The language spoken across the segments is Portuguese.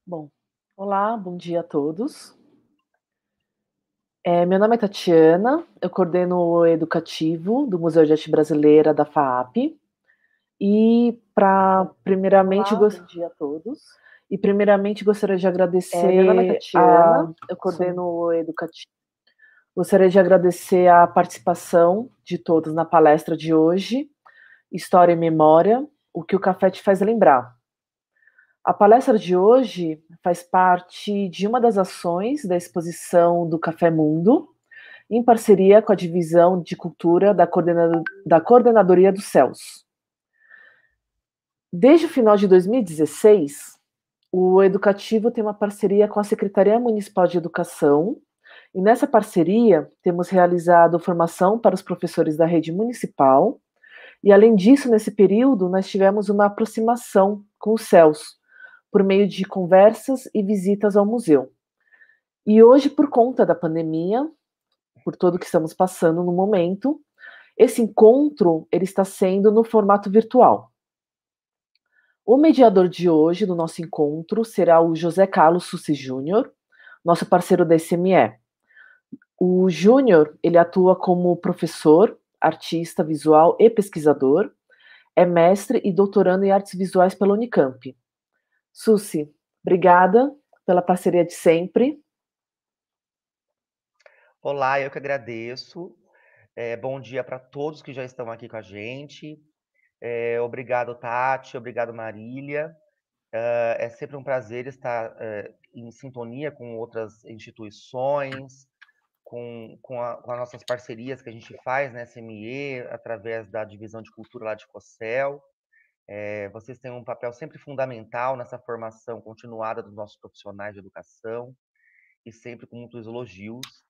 Bom, olá, bom dia a todos. Meu nome é Tatiana, eu coordeno o educativo do Museu de Arte Brasileira da FAAP e para primeiramente Olá, bom dia a todos. gostaria de Meu nome é agradecer Tatiana, eu coordeno o a participação de todos na palestra de hoje, História e Memória, o que o café te faz lembrar. A palestra de hoje faz parte de uma das ações da exposição do Café Mundo, em parceria com a Divisão de Cultura da Coordenadoria dos Céus. Desde o final de 2016, o Educativo tem uma parceria com a Secretaria Municipal de Educação, e nessa parceria temos realizado formação para os professores da rede municipal, e além disso, nesse período, nós tivemos uma aproximação com os céus, por meio de conversas e visitas ao museu. E hoje, por conta da pandemia, por tudo que estamos passando no momento, esse encontro ele está sendo no formato virtual. O mediador de hoje do nosso encontro será o José Carlos Sussi Júnior, nosso parceiro da SME. O Júnior, ele atua como professor, artista visual e pesquisador, é mestre e doutorando em artes visuais pela Unicamp. Sussi, obrigada pela parceria de sempre. Olá, eu que agradeço. Bom dia para todos que já estão aqui com a gente. Obrigado, Tati, obrigado, Marília. É sempre um prazer estar em sintonia com outras instituições, com as nossas parcerias que a gente faz na SME, através da Divisão de Cultura lá de Cossel. Vocês têm um papel sempre fundamental nessa formação continuada dos nossos profissionais de educação e sempre com muitos elogios.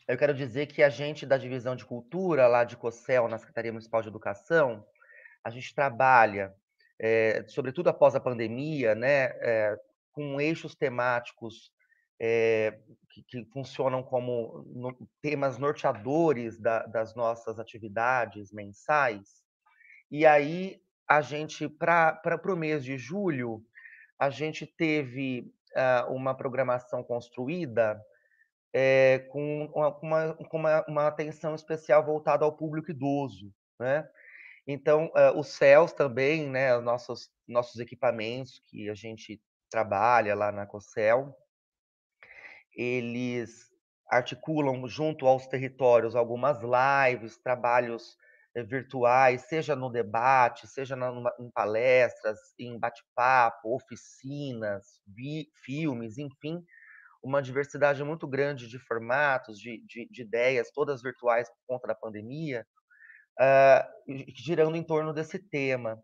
Eu quero dizer que a gente da Divisão de Cultura, lá de Cossel, na Secretaria Municipal de Educação, a gente trabalha, sobretudo após a pandemia, né, com eixos temáticos que funcionam como temas norteadores das nossas atividades mensais. E aí, a gente, para o mês de julho, a gente teve uma programação construída com uma atenção especial voltada ao público idoso, né? Então, os CELs também, né, os nossos equipamentos que a gente trabalha lá na Cocel, eles articulam junto aos territórios algumas lives, trabalhos virtuais, seja no debate, seja em palestras, em bate-papo, oficinas, filmes, enfim, uma diversidade muito grande de formatos, de ideias, todas virtuais por conta da pandemia, girando em torno desse tema.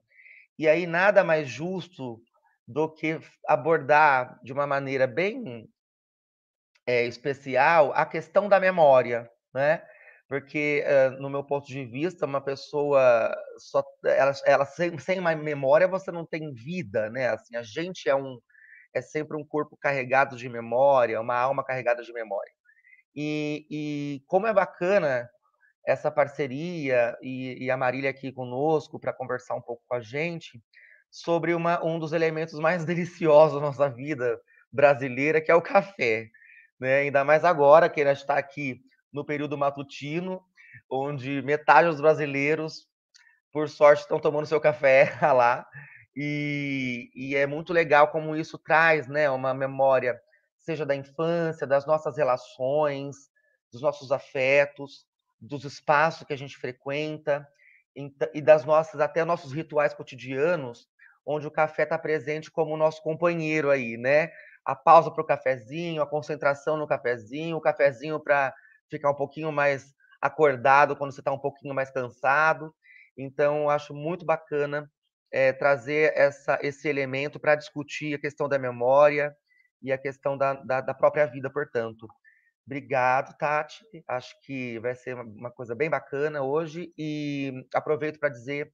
E aí nada mais justo do que abordar de uma maneira bem especial a questão da memória, né? Porque, no meu ponto de vista, uma pessoa ela sem uma memória você não tem vida, né? Assim, a gente é sempre um corpo carregado de memória, uma alma carregada de memória. E como é bacana essa parceria e a Marília aqui conosco para conversar um pouco com a gente sobre um dos elementos mais deliciosos da nossa vida brasileira, que é o café, né? Ainda mais agora que a gente está aqui no período matutino, onde metade dos brasileiros, por sorte, estão tomando seu café lá. E é muito legal como isso traz, né, uma memória, seja da infância, das nossas relações, dos nossos afetos, dos espaços que a gente frequenta, e das nossas, até nossos rituais cotidianos, onde o café está presente como nosso companheiro aí, né? A pausa para o cafezinho, a concentração no cafezinho, o cafezinho para ficar um pouquinho mais acordado quando você está um pouquinho mais cansado. Então, acho muito bacana trazer esse elemento para discutir a questão da memória e a questão da própria vida, portanto. Obrigado, Tati. Acho que vai ser uma coisa bem bacana hoje. E aproveito para dizer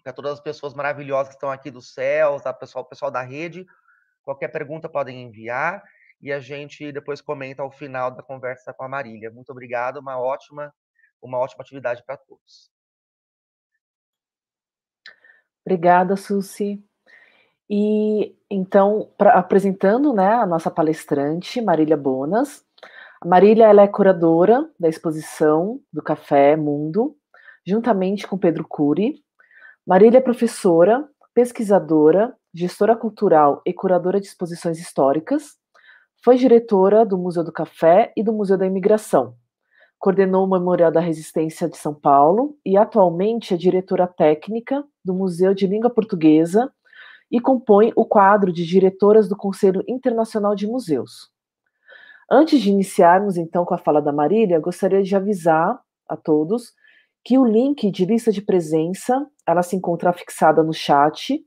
para todas as pessoas maravilhosas que estão aqui do céu, tá? O pessoal da rede, qualquer pergunta podem enviar e a gente depois comenta ao final da conversa com a Marília. Muito obrigado, uma ótima atividade para todos. Obrigada, Sussi. E Então, apresentando, né, a nossa palestrante, Marília Bonas. A Marília, ela é curadora da exposição do Café Mundo, juntamente com Pedro Cury. Marília é professora, pesquisadora, gestora cultural e curadora de exposições históricas. Foi diretora do Museu do Café e do Museu da Imigração. Coordenou o Memorial da Resistência de São Paulo e atualmente é diretora técnica do Museu de Língua Portuguesa e compõe o quadro de diretoras do Conselho Internacional de Museus. Antes de iniciarmos, então, com a fala da Marília, gostaria de avisar a todos que o link de lista de presença, ela se encontra fixada no chat,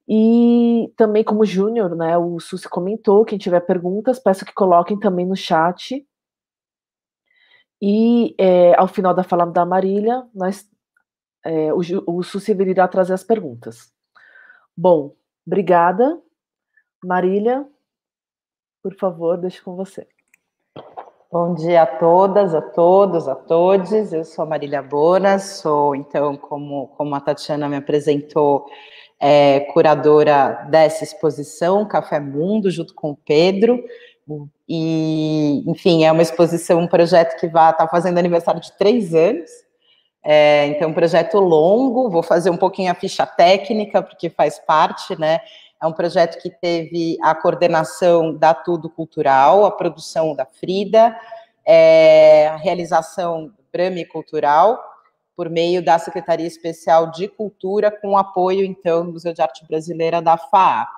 e também como Júnior, né, o Susi comentou, quem tiver perguntas, peço que coloquem também no chat, e ao final da fala da Marília, o Susi virá trazer as perguntas. Bom, obrigada. Marília, por favor, deixo com você. Bom dia a todas, a todos, a todes. Eu sou a Marília Bonas, sou, então, como a Tatiana me apresentou, curadora dessa exposição, Café Mundo, junto com o Pedro. E, enfim, é uma exposição, um projeto que está fazendo aniversário de 3 anos. Então, um projeto longo, vou fazer um pouquinho a ficha técnica, porque faz parte, né? É um projeto que teve a coordenação da Tudo Cultural, a produção da Frida, a realização do Brame Cultural, por meio da Secretaria Especial de Cultura, com apoio, então, do Museu de Arte Brasileira da FAAP.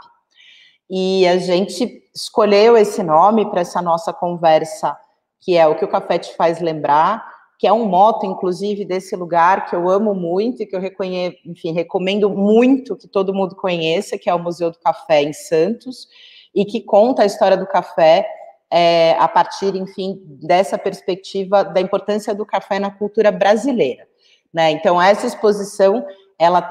E a gente escolheu esse nome para essa nossa conversa, que é o que o café te faz lembrar, que é um mote, inclusive, desse lugar que eu amo muito e que eu recomendo muito que todo mundo conheça, que é o Museu do Café em Santos, e que conta a história do café a partir, enfim, dessa perspectiva da importância do café na cultura brasileira, né? Então, essa exposição, ela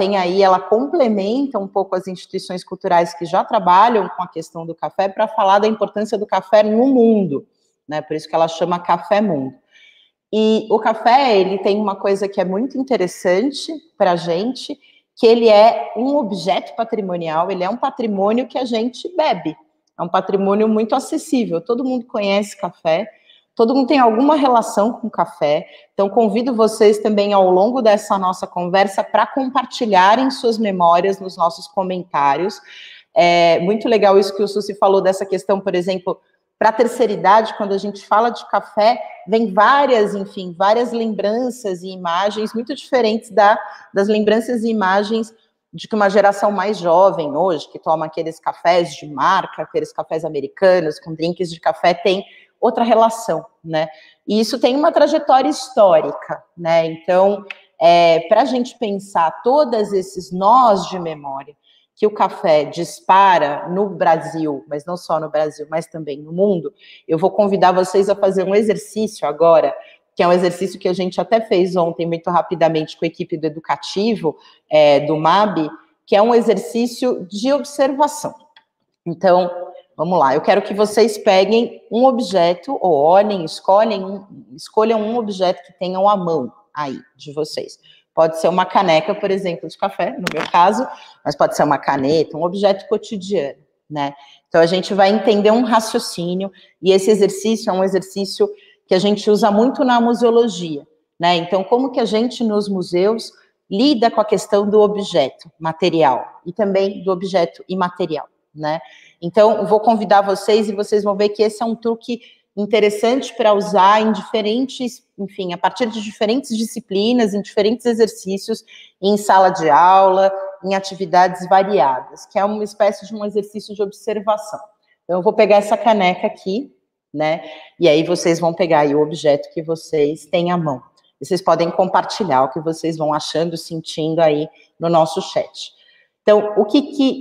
complementa um pouco as instituições culturais que já trabalham com a questão do café para falar da importância do café no mundo, né? Por isso que ela chama Café Mundo. E o café, ele tem uma coisa que é muito interessante para a gente, que ele é um objeto patrimonial, ele é um patrimônio que a gente bebe, é um patrimônio muito acessível, todo mundo conhece café, todo mundo tem alguma relação com café, então convido vocês também ao longo dessa nossa conversa para compartilharem suas memórias nos nossos comentários. É muito legal isso que o Susi falou dessa questão, por exemplo, para a terceira idade, quando a gente fala de café, vem várias lembranças e imagens muito diferentes das lembranças e imagens de que uma geração mais jovem hoje, que toma aqueles cafés de marca, aqueles cafés americanos, com drinks de café, tem outra relação, né? E isso tem uma trajetória histórica, né? Então, para a gente pensar todos esses nós de memória, que o café dispara no Brasil, mas não só no Brasil, mas também no mundo, eu vou convidar vocês a fazer um exercício agora, que é um exercício que a gente até fez ontem, muito rapidamente, com a equipe do Educativo, do MAB, que é um exercício de observação. Então, vamos lá, eu quero que vocês peguem um objeto, ou olhem, escolham um objeto que tenham à mão aí, de vocês. Pode ser uma caneca, por exemplo, de café, no meu caso, mas pode ser uma caneta, um objeto cotidiano, né? Então, a gente vai entender um raciocínio, e esse exercício é um exercício que a gente usa muito na museologia, né? Então, como que a gente, nos museus, lida com a questão do objeto material e também do objeto imaterial, né? Então, eu vou convidar vocês e vocês vão ver que esse é um truque interessante para usar em diferentes, enfim, a partir de diferentes disciplinas, em diferentes exercícios, em sala de aula, em atividades variadas, que é uma espécie de um exercício de observação. Então, eu vou pegar essa caneca aqui, né, e aí vocês vão pegar aí o objeto que vocês têm à mão. E vocês podem compartilhar o que vocês vão achando, sentindo aí no nosso chat. Então,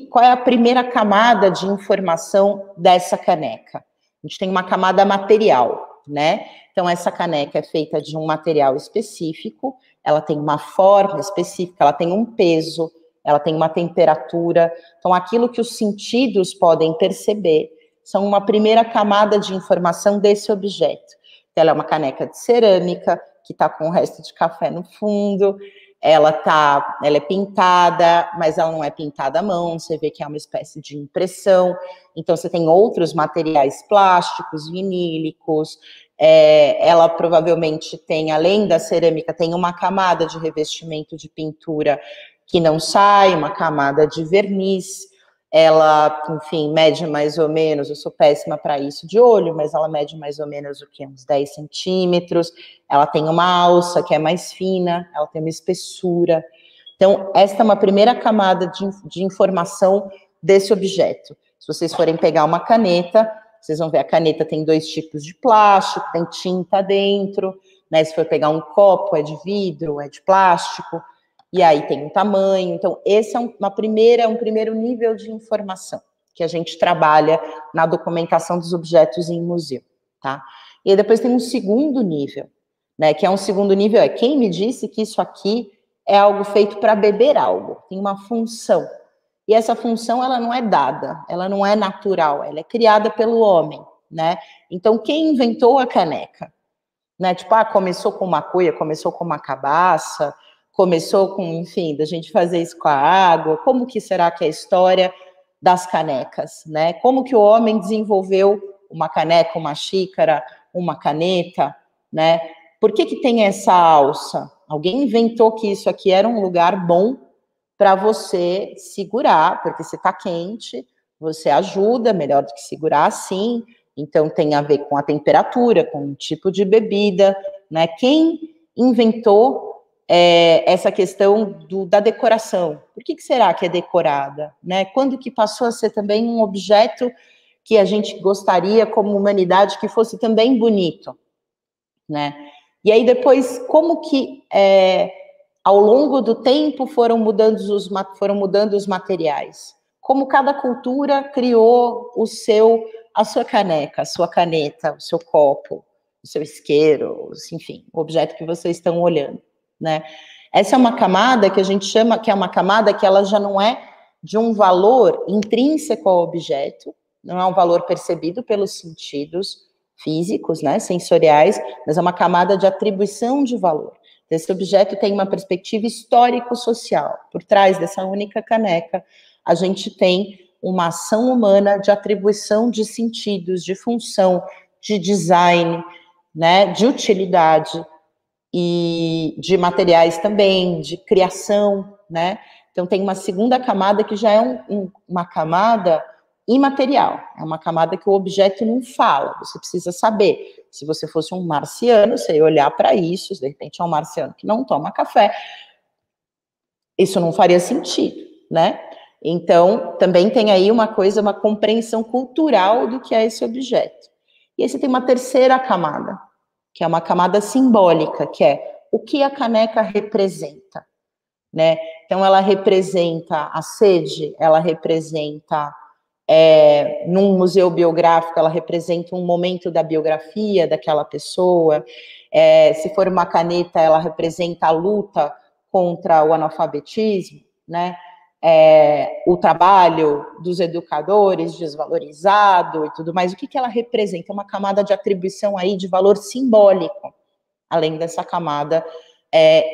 qual é a primeira camada de informação dessa caneca? A gente tem uma camada material, né? Então, essa caneca é feita de um material específico, ela tem uma forma específica, ela tem um peso, ela tem uma temperatura. Então, aquilo que os sentidos podem perceber são uma primeira camada de informação desse objeto. Ela é uma caneca de cerâmica, que está com o resto de café no fundo. ela é pintada, mas ela não é pintada à mão, você vê que é uma espécie de impressão. Então, você tem outros materiais plásticos, vinílicos, ela provavelmente tem, além da cerâmica, tem uma camada de revestimento de pintura que não sai, uma camada de verniz. Ela, enfim, mede mais ou menos, eu sou péssima para isso de olho, mas ela mede mais ou menos o que? Uns 10 centímetros. Ela tem uma alça que é mais fina, ela tem uma espessura. Então, esta é uma primeira camada de informação desse objeto. Se vocês forem pegar uma caneta, vocês vão ver a caneta tem 2 tipos de plástico, tem tinta dentro, né? Se for pegar um copo, é de vidro, é de plástico. E aí tem um tamanho. Então, esse é um primeiro nível de informação que a gente trabalha na documentação dos objetos em museu, tá? E aí depois tem um segundo nível, né? Que é um segundo nível, quem me disse que isso aqui é algo feito para beber algo, tem uma função. E essa função, ela não é dada, ela não é natural, ela é criada pelo homem, né? Então, quem inventou a caneca? Né? Tipo, começou com uma cuia, começou com uma cabaça, começou com, enfim, da gente fazer isso com a água. Como que será que é a história das canecas, né? Como que o homem desenvolveu uma caneca, uma xícara, uma caneta, né? Por que tem essa alça? Alguém inventou que isso aqui era um lugar bom para você segurar, porque se está quente, você ajuda, melhor do que segurar assim. Então, tem a ver com a temperatura, com o tipo de bebida, né? Quem inventou essa questão da decoração? Por que será que é decorada? Né? Quando que passou a ser também um objeto que a gente gostaria, como humanidade, que fosse também bonito? Né? E aí depois, como que ao longo do tempo foram mudando os materiais? Como cada cultura criou a sua caneca, a sua caneta, o seu copo, o seu isqueiro, enfim, o objeto que vocês estão olhando, né? Essa é uma camada que a gente chama, que é uma camada que ela já não é de um valor intrínseco ao objeto, não é um valor percebido pelos sentidos físicos, né, sensoriais, mas é uma camada de atribuição de valor. Esse objeto tem uma perspectiva histórico-social. Por trás dessa única caneca, a gente tem uma ação humana de atribuição de sentidos, de função, de design, né, de utilidade e de materiais também, de criação, né? Então tem uma segunda camada que já é uma camada imaterial, é uma camada que o objeto não fala, você precisa saber. Se você fosse um marciano, você ia olhar para isso, de repente é um marciano que não toma café, isso não faria sentido, né? Então, também tem aí uma compreensão cultural do que é esse objeto. E aí você tem uma terceira camada, que é uma camada simbólica, que é o que a caneca representa, né? Então, ela representa a sede, ela representa, num museu biográfico, ela representa um momento da biografia daquela pessoa. Se for uma caneta, ela representa a luta contra o analfabetismo, né? O trabalho dos educadores desvalorizado e tudo mais. O que ela representa? Uma camada de atribuição aí de valor simbólico, além dessa camada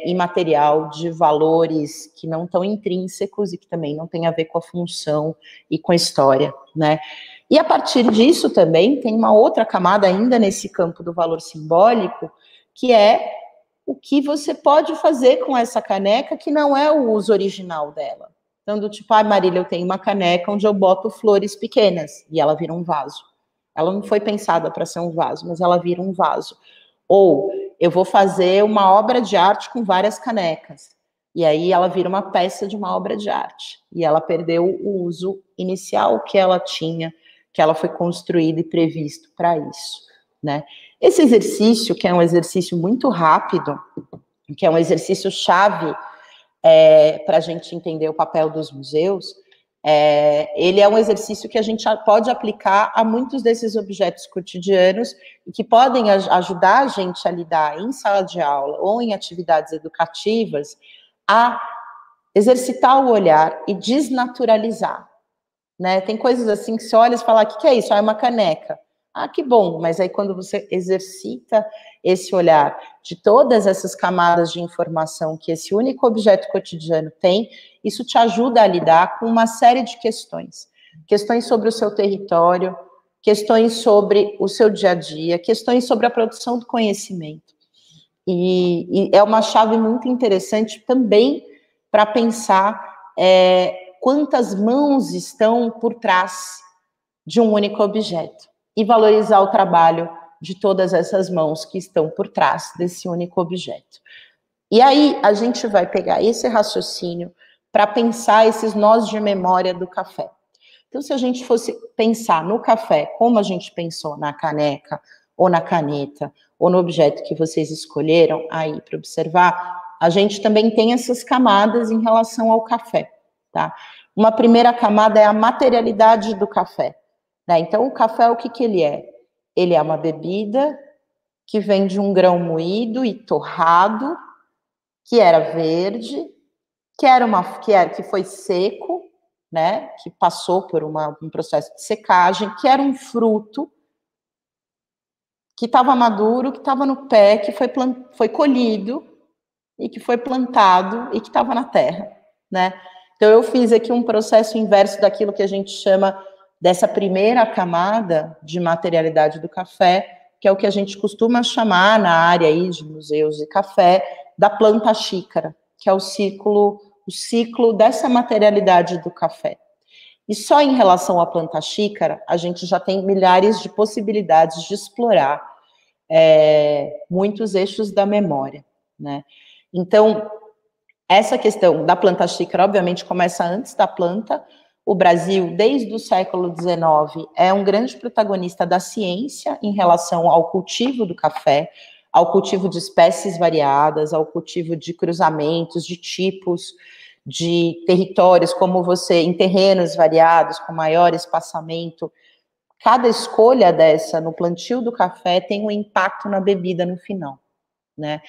imaterial de valores que não estão intrínsecos e que também não tem a ver com a função e com a história, né? E a partir disso também tem uma outra camada ainda nesse campo do valor simbólico, que é o que você pode fazer com essa caneca que não é o uso original dela. Então, do tipo, Marília, eu tenho uma caneca onde eu boto flores pequenas e ela vira um vaso. Ela não foi pensada para ser um vaso, mas ela vira um vaso. Ou eu vou fazer uma obra de arte com várias canecas. E aí ela vira uma peça de uma obra de arte. E ela perdeu o uso inicial que ela tinha, que ela foi construída e previsto para isso, né? Esse exercício, que é um exercício muito rápido, que é um exercício chave para a gente entender o papel dos museus, ele é um exercício que a gente pode aplicar a muitos desses objetos cotidianos e que podem ajudar a gente a lidar em sala de aula ou em atividades educativas a exercitar o olhar e desnaturalizar, né? Tem coisas assim que você olha e fala, o que é isso? É uma caneca. Ah, que bom, mas aí quando você exercita esse olhar de todas essas camadas de informação que esse único objeto cotidiano tem, isso te ajuda a lidar com uma série de questões. Questões sobre o seu território, questões sobre o seu dia a dia, questões sobre a produção do conhecimento. E é uma chave muito interessante também para pensar quantas mãos estão por trás de um único objeto e valorizar o trabalho de todas essas mãos que estão por trás desse único objeto. E aí a gente vai pegar esse raciocínio para pensar esses nós de memória do café. Então, se a gente fosse pensar no café, como a gente pensou na caneca, ou na caneta, ou no objeto que vocês escolheram aí para observar, a gente também tem essas camadas em relação ao café, tá? Uma primeira camada é a materialidade do café, né? Então, o café, o que que ele é? Ele é uma bebida que vem de um grão moído e torrado, que era verde, que foi seco, né, que passou por um processo de secagem, que era um fruto que estava maduro, que estava no pé, que foi colhido e que foi plantado e que estava na terra, né? Então eu fiz aqui um processo inverso daquilo que a gente chama dessa primeira camada de materialidade do café, que é o que a gente costuma chamar na área aí de museus de café, da planta xícara, que é o ciclo dessa materialidade do café. E só em relação à planta xícara, a gente já tem milhares de possibilidades de explorar muitos eixos da memória, né? Então, essa questão da planta xícara, obviamente, começa antes da planta. O Brasil, desde o século XIX, é um grande protagonista da ciência em relação ao cultivo do café, ao cultivo de espécies variadas, ao cultivo de cruzamentos, de tipos, de territórios, como em terrenos variados, com maior espaçamento. Cada escolha dessa no plantio do café tem um impacto na bebida no final, né?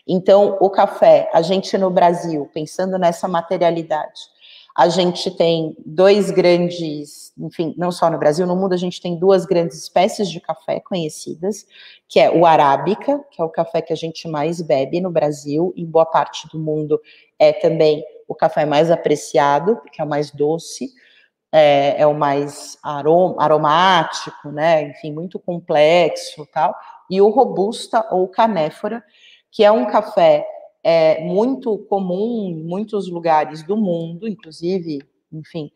Então, o café, a gente no Brasil, pensando nessa materialidade, a gente tem dois grandes, enfim, não só no Brasil, no mundo a gente tem duas grandes espécies de café conhecidas, que é o arábica, que é o café que a gente mais bebe no Brasil, em boa parte do mundo é também o café mais apreciado, porque é o mais doce, é o mais aromático, né, enfim, muito complexo, tal, e o robusta ou canéfora, que é um café muito comum em muitos lugares do mundo, inclusive, enfim,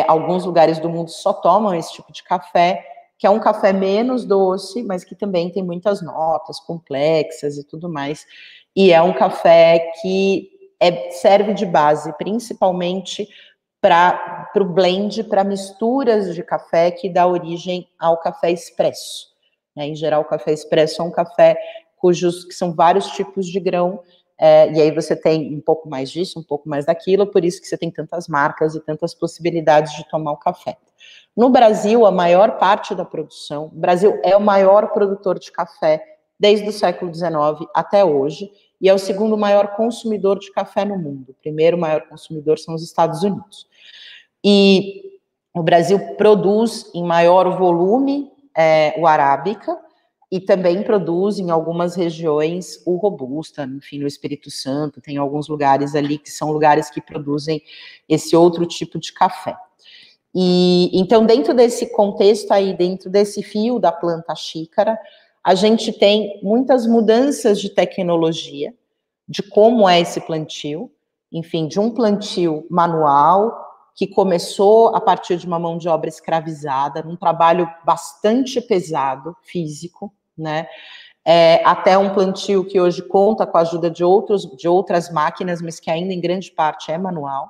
alguns lugares do mundo só tomam esse tipo de café, que é um café menos doce, mas que também tem muitas notas complexas e tudo mais, e é um café que serve de base, principalmente para o blend, para misturas de café que dá origem ao café expresso, né? Em geral, o café expresso é um café que são vários tipos de grão, e aí você tem um pouco mais disso, um pouco mais daquilo, por isso que você tem tantas marcas e tantas possibilidades de tomar o café. No Brasil, a maior parte da produção, o Brasil é o maior produtor de café desde o século XIX até hoje, e é o segundo maior consumidor de café no mundo. O primeiro maior consumidor são os Estados Unidos. E o Brasil produz em maior volume o arábica, e também produz em algumas regiões o robusta, enfim, no Espírito Santo, tem alguns lugares ali que são lugares que produzem esse outro tipo de café. E então, dentro desse contexto aí, dentro desse fio da planta xícara, a gente tem muitas mudanças de tecnologia, de como é esse plantio, enfim, de um plantio manual, que começou a partir de uma mão de obra escravizada, num trabalho bastante pesado, físico, né? Até um plantio que hoje conta com a ajuda de outras máquinas, mas que ainda em grande parte é manual.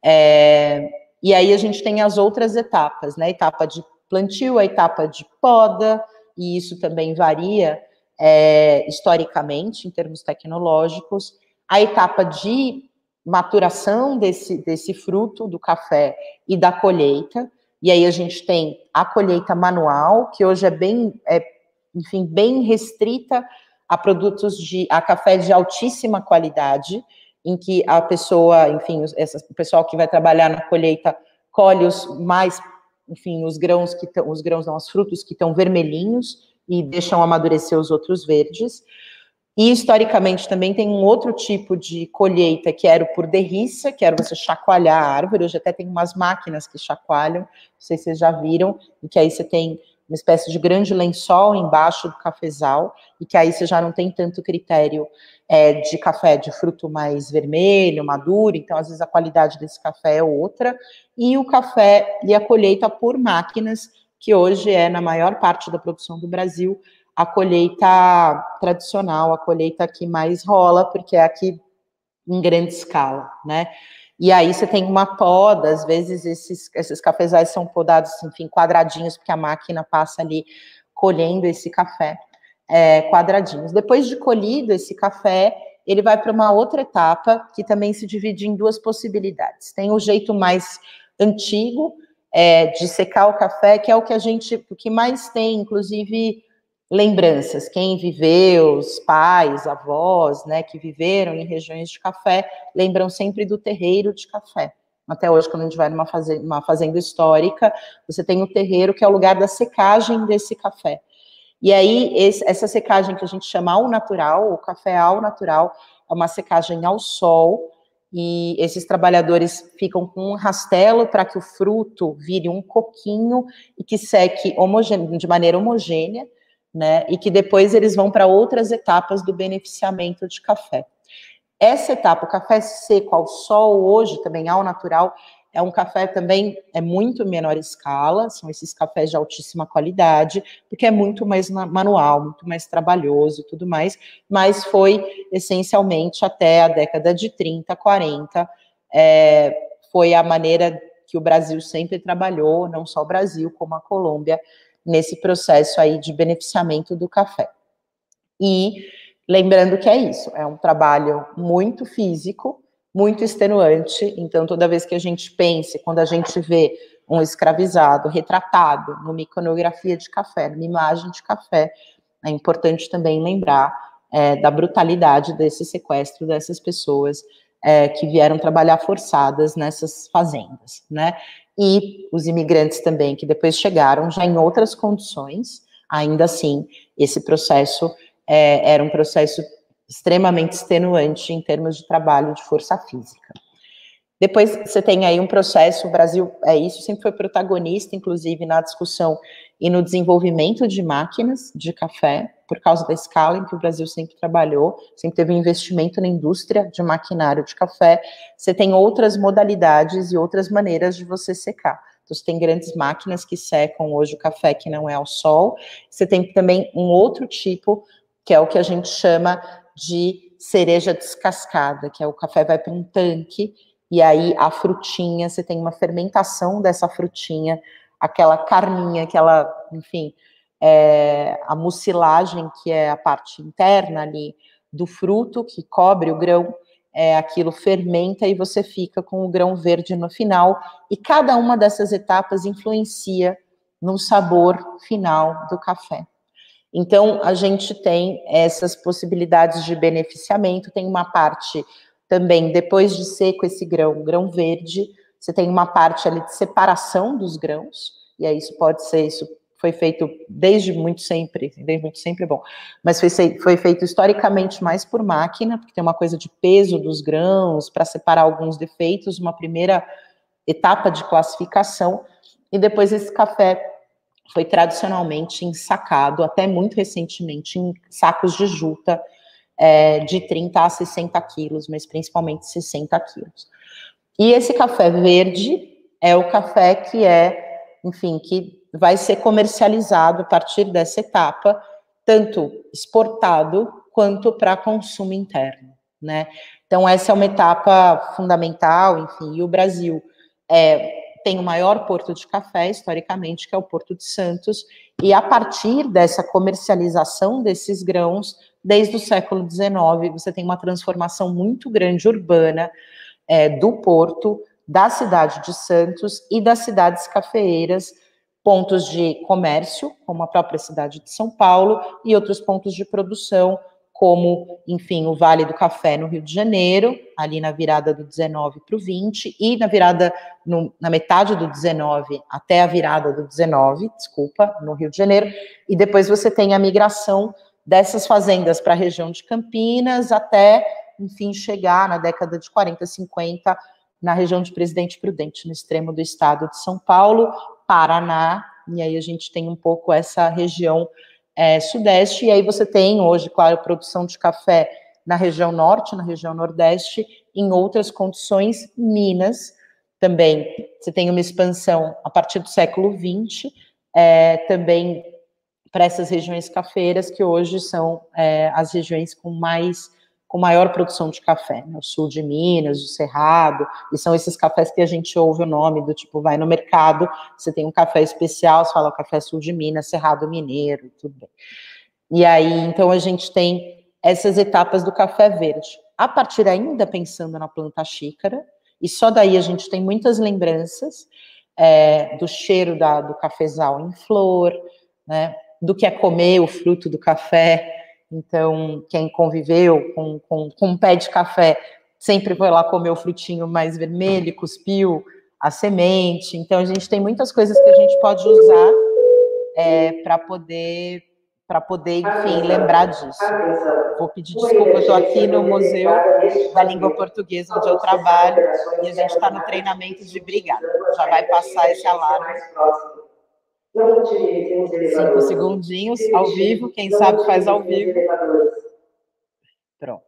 E aí a gente tem as outras etapas, né? A etapa de plantio, a etapa de poda, e isso também varia historicamente, em termos tecnológicos, a etapa de maturação desse fruto do café e da colheita, e aí a gente tem a colheita manual, que hoje é bem restrita a café de altíssima qualidade, em que a pessoa, enfim, o pessoal que vai trabalhar na colheita colhe os mais enfim, os grãos não, os frutos que estão vermelhinhos e deixam amadurecer os outros verdes. E, historicamente, também tem um outro tipo de colheita, que era o por derriça, que era você chacoalhar a árvore. Hoje até tem umas máquinas que chacoalham, não sei se vocês já viram, e que aí você tem uma espécie de grande lençol embaixo do cafezal, e que aí você já não tem tanto critério de café de fruto mais vermelho, maduro, então às vezes a qualidade desse café é outra, e o café e a colheita por máquinas, que hoje é, na maior parte da produção do Brasil, a colheita tradicional, a colheita que mais rola, porque é aqui em grande escala, né? E aí você tem uma poda, às vezes esses cafezais são podados, enfim, quadradinhos, porque a máquina passa ali colhendo esse café quadradinhos. Depois de colhido esse café, ele vai para uma outra etapa, que também se divide em duas possibilidades. Tem o jeito mais antigo de secar o café, que é o que mais tem, inclusive, lembranças. Quem viveu, os pais, avós, né, que viveram em regiões de café, lembram sempre do terreiro de café. Até hoje, quando a gente vai numa fazenda histórica, você tem o terreiro, que é o lugar da secagem desse café. E aí, essa secagem que a gente chama ao natural, o café ao natural, é uma secagem ao sol, e esses trabalhadores ficam com um rastelo para que o fruto vire um coquinho e que seque de maneira homogênea, né, e que depois eles vão para outras etapas do beneficiamento de café. Essa etapa, o café seco ao sol, hoje também ao natural, é um café também muito menor escala, são esses cafés de altíssima qualidade, porque é muito mais manual, muito mais trabalhoso e tudo mais, mas foi essencialmente até a década de 30, 40, foi a maneira que o Brasil sempre trabalhou, não só o Brasil, como a Colômbia, nesse processo aí de beneficiamento do café. E lembrando que é isso, é um trabalho muito físico, muito extenuante, então toda vez que a gente pensa, quando a gente vê um escravizado retratado numa iconografia de café, numa imagem de café, é importante também lembrar da brutalidade desse sequestro dessas pessoas que vieram trabalhar forçadas nessas fazendas, né? E os imigrantes também, que depois chegaram já em outras condições, ainda assim, esse processo era um processo extremamente extenuante em termos de trabalho de força física. Depois você tem aí um processo, o Brasil sempre foi protagonista, inclusive, na discussão e no desenvolvimento de máquinas de café, por causa da escala em que o Brasil sempre trabalhou, sempre teve um investimento na indústria de maquinário de café. Você tem outras modalidades e outras maneiras de você secar. Então, você tem grandes máquinas que secam hoje o café que não é ao sol. Você tem também um outro tipo, que é o que a gente chama de cereja descascada, que é o café vai para um tanque, e aí a frutinha, você tem uma fermentação dessa frutinha, aquela carninha, enfim, a mucilagem, que é a parte interna ali do fruto, que cobre o grão, aquilo fermenta e você fica com o grão verde no final, e cada uma dessas etapas influencia no sabor final do café. Então, a gente tem essas possibilidades de beneficiamento, tem uma parte também, depois de seco esse grão verde, você tem uma parte ali de separação dos grãos, e aí isso foi feito desde muito sempre é bom, mas foi feito historicamente mais por máquina, porque tem uma coisa de peso dos grãos, para separar alguns defeitos, uma primeira etapa de classificação, e depois esse café foi tradicionalmente ensacado, até muito recentemente, em sacos de juta, de 30 a 60 quilos, mas principalmente 60 quilos. E esse café verde é o café que enfim, que vai ser comercializado a partir dessa etapa, tanto exportado quanto para consumo interno, né? Então, essa é uma etapa fundamental, enfim, e o Brasil tem o maior porto de café, historicamente, que é o Porto de Santos, e a partir dessa comercialização desses grãos, desde o século XIX, você tem uma transformação muito grande urbana do porto, da cidade de Santos e das cidades cafeeiras, pontos de comércio, como a própria cidade de São Paulo, e outros pontos de produção, como, enfim, o Vale do Café no Rio de Janeiro, ali na virada do 19 para o 20, e na virada, na metade do 19 até a virada do 19, desculpa, no Rio de Janeiro, e depois você tem a migração dessas fazendas para a região de Campinas, até, enfim, chegar na década de 40, 50, na região de Presidente Prudente, no extremo do estado de São Paulo, Paraná, e aí a gente tem um pouco essa região sudeste, e aí você tem hoje, claro, produção de café na região norte, na região nordeste, em outras condições, Minas também. Você tem uma expansão a partir do século XX, também para essas regiões cafeiras, que hoje são as regiões com maior produção de café, né? O sul de Minas, o Cerrado, e são esses cafés que a gente ouve o nome do tipo, vai no mercado, você tem um café especial, você fala o café sul de Minas, Cerrado Mineiro, tudo bem. E aí, então, a gente tem essas etapas do café verde. A partir ainda pensando na planta xícara, e só daí a gente tem muitas lembranças do cheiro do cafezal em flor, né? Do que é comer o fruto do café. Então, quem conviveu com um pé de café sempre foi lá comer o frutinho mais vermelho, cuspiu a semente. Então, a gente tem muitas coisas que a gente pode usar para poder, enfim, lembrar disso. Vou pedir desculpa, eu estou aqui no Museu da Língua Portuguesa, onde eu trabalho, e a gente está no treinamento de brigada. Já vai passar esse alarme. 5 segundinhos, ao vivo, quem sabe faz ao vivo. Pronto.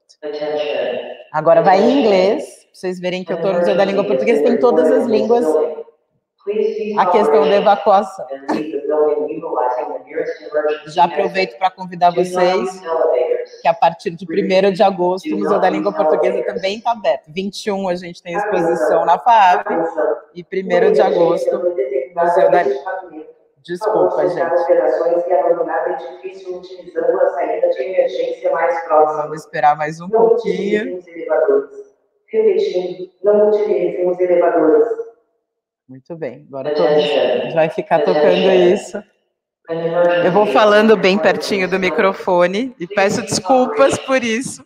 Agora vai em inglês, para vocês verem que eu estou no Museu da Língua Portuguesa, tem todas as línguas, a questão da evacuação. Já aproveito para convidar vocês que a partir de 1º de agosto o Museu da Língua Portuguesa também está aberto. 21 a gente tem exposição na FAAP e 1º de agosto o Museu da Língua. Desculpa, gente. Vamos esperar mais um pouquinho. Muito bem, agora todos vai ficar tocando isso. Eu vou falando bem pertinho do microfone e peço desculpas por isso.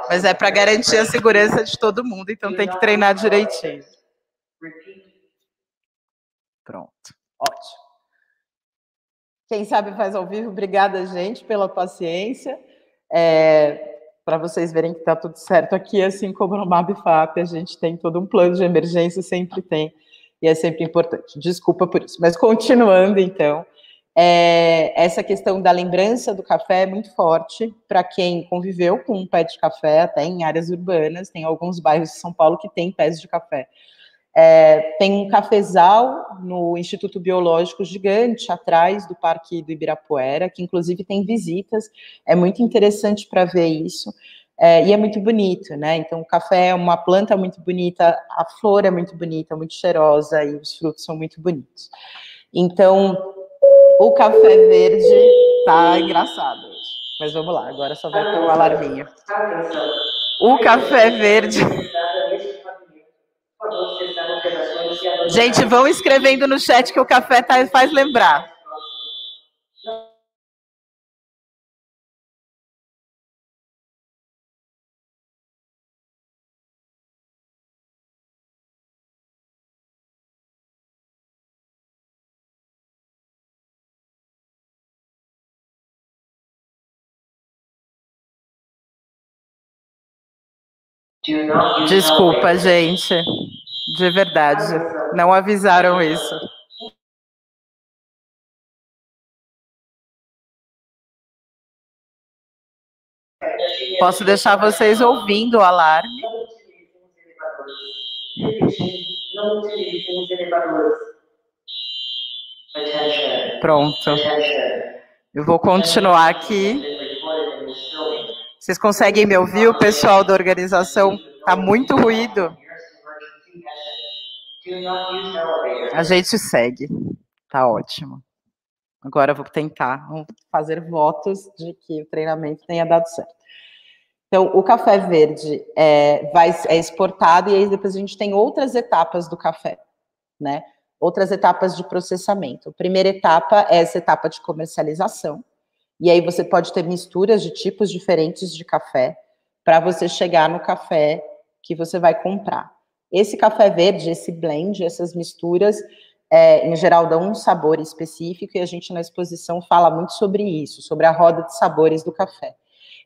Mas é para garantir a segurança de todo mundo, então tem que treinar direitinho. Pronto. Ótimo. Quem sabe faz ao vivo, obrigada, gente, pela paciência. Para vocês verem que está tudo certo aqui, assim como no MABFAP, a gente tem todo um plano de emergência, sempre tem, e é sempre importante. Desculpa por isso. Mas continuando, então, essa questão da lembrança do café é muito forte para quem conviveu com um pé de café, até em áreas urbanas, tem alguns bairros de São Paulo que tem pés de café. Tem um cafezal no Instituto Biológico gigante, atrás do Parque do Ibirapuera, que inclusive tem visitas, é muito interessante para ver isso, e é muito bonito, né? Então o café é uma planta muito bonita, a flor é muito bonita, muito cheirosa, e os frutos são muito bonitos. Então, o café verde tá engraçado hoje, mas vamos lá, agora só vai ter um alarminho. O café verde... Gente, vão escrevendo no chat que o café faz lembrar. Desculpa, gente. De verdade. Não avisaram isso. Posso deixar vocês ouvindo o alarme? Não utilizem os elevadores. Pronto. Eu vou continuar aqui. Vocês conseguem me ouvir? O pessoal da organização tá muito ruído. A gente segue. Tá ótimo. Agora eu vou tentar fazer votos de que o treinamento tenha dado certo. Então, o café verde é exportado e aí depois a gente tem outras etapas do café, né? Outras etapas de processamento. A primeira etapa é essa etapa de comercialização. E aí você pode ter misturas de tipos diferentes de café para você chegar no café que você vai comprar. Esse café verde, esse blend, essas misturas, em geral dão um sabor específico, e a gente na exposição fala muito sobre isso, sobre a roda de sabores do café.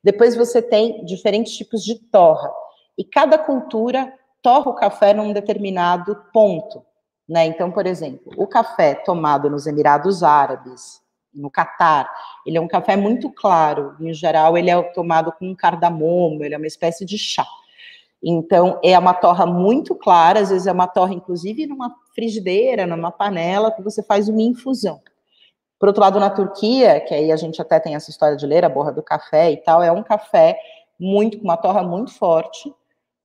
Depois você tem diferentes tipos de torra, e cada cultura torra o café num determinado ponto, né? Então, por exemplo, o café tomado nos Emirados Árabes, no Catar, ele é um café muito claro, em geral ele é tomado com cardamomo, ele é uma espécie de chá. Então, é uma torra muito clara, às vezes é uma torra, inclusive, numa frigideira, numa panela, que você faz uma infusão. Por outro lado, na Turquia, que aí a gente até tem essa história de ler a borra do café e tal, é um café com uma torra muito forte,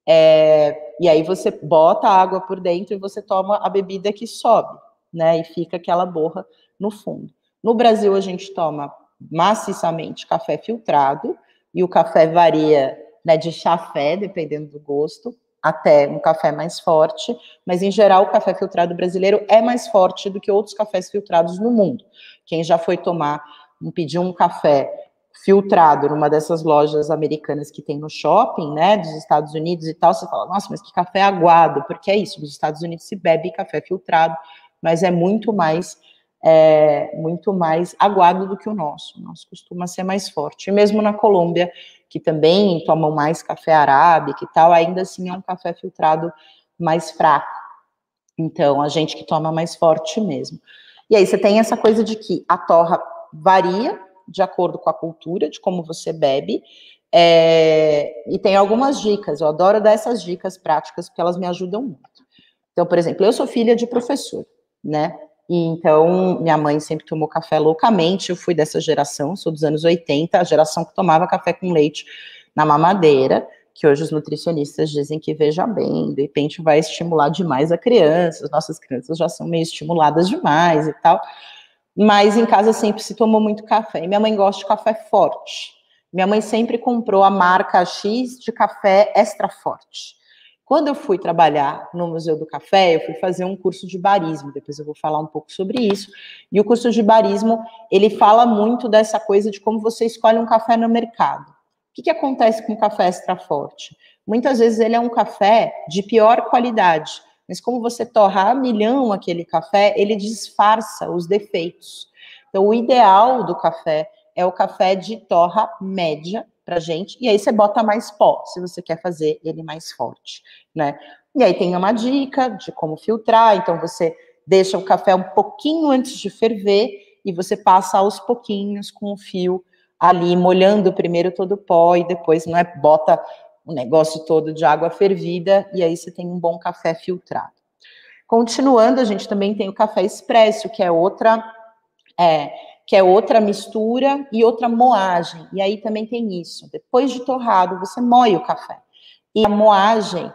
e aí você bota a água por dentro e você toma a bebida que sobe, né, e fica aquela borra no fundo. No Brasil, a gente toma maciçamente café filtrado, e o café varia, né, de chafé, dependendo do gosto, até um café mais forte, mas em geral o café filtrado brasileiro é mais forte do que outros cafés filtrados no mundo. Quem já foi pedir um café filtrado numa dessas lojas americanas que tem no shopping, né, dos Estados Unidos e tal, você fala, nossa, mas que café aguado, porque é isso, nos Estados Unidos se bebe café filtrado, mas é muito mais aguado do que o nosso costuma ser mais forte. E mesmo na Colômbia, que também tomam mais café arábica e tal, ainda assim é um café filtrado mais fraco. Então, a gente que toma mais forte mesmo. E aí você tem essa coisa de que a torra varia de acordo com a cultura, de como você bebe, e tem algumas dicas, eu adoro dar essas dicas práticas, porque elas me ajudam muito. Então, por exemplo, eu sou filha de professor, né? E então, minha mãe sempre tomou café loucamente, eu fui dessa geração, sou dos anos 80, a geração que tomava café com leite na mamadeira, que hoje os nutricionistas dizem que, veja bem, de repente vai estimular demais a criança, as nossas crianças já são meio estimuladas demais e tal, mas em casa sempre se tomou muito café, e minha mãe gosta de café forte. Minha mãe sempre comprou a marca X de café extra forte. Quando eu fui trabalhar no Museu do Café, eu fui fazer um curso de barismo, depois eu vou falar um pouco sobre isso, e o curso de barismo, ele fala muito dessa coisa de como você escolhe um café no mercado. O que acontece com o café extra forte? Muitas vezes ele é um café de pior qualidade, mas como você torra a milhão aquele café, ele disfarça os defeitos. Então, o ideal do café é o café de torra média, pra gente, e aí você bota mais pó, se você quer fazer ele mais forte, né? E aí tem uma dica de como filtrar, então você deixa o café um pouquinho antes de ferver, e você passa aos pouquinhos com o fio ali, molhando primeiro todo o pó, e depois, não é, bota o negócio todo de água fervida, e aí você tem um bom café filtrado. Continuando, a gente também tem o café expresso, que é outra mistura e outra moagem. E aí também tem isso. Depois de torrado, você moe o café. E a moagem,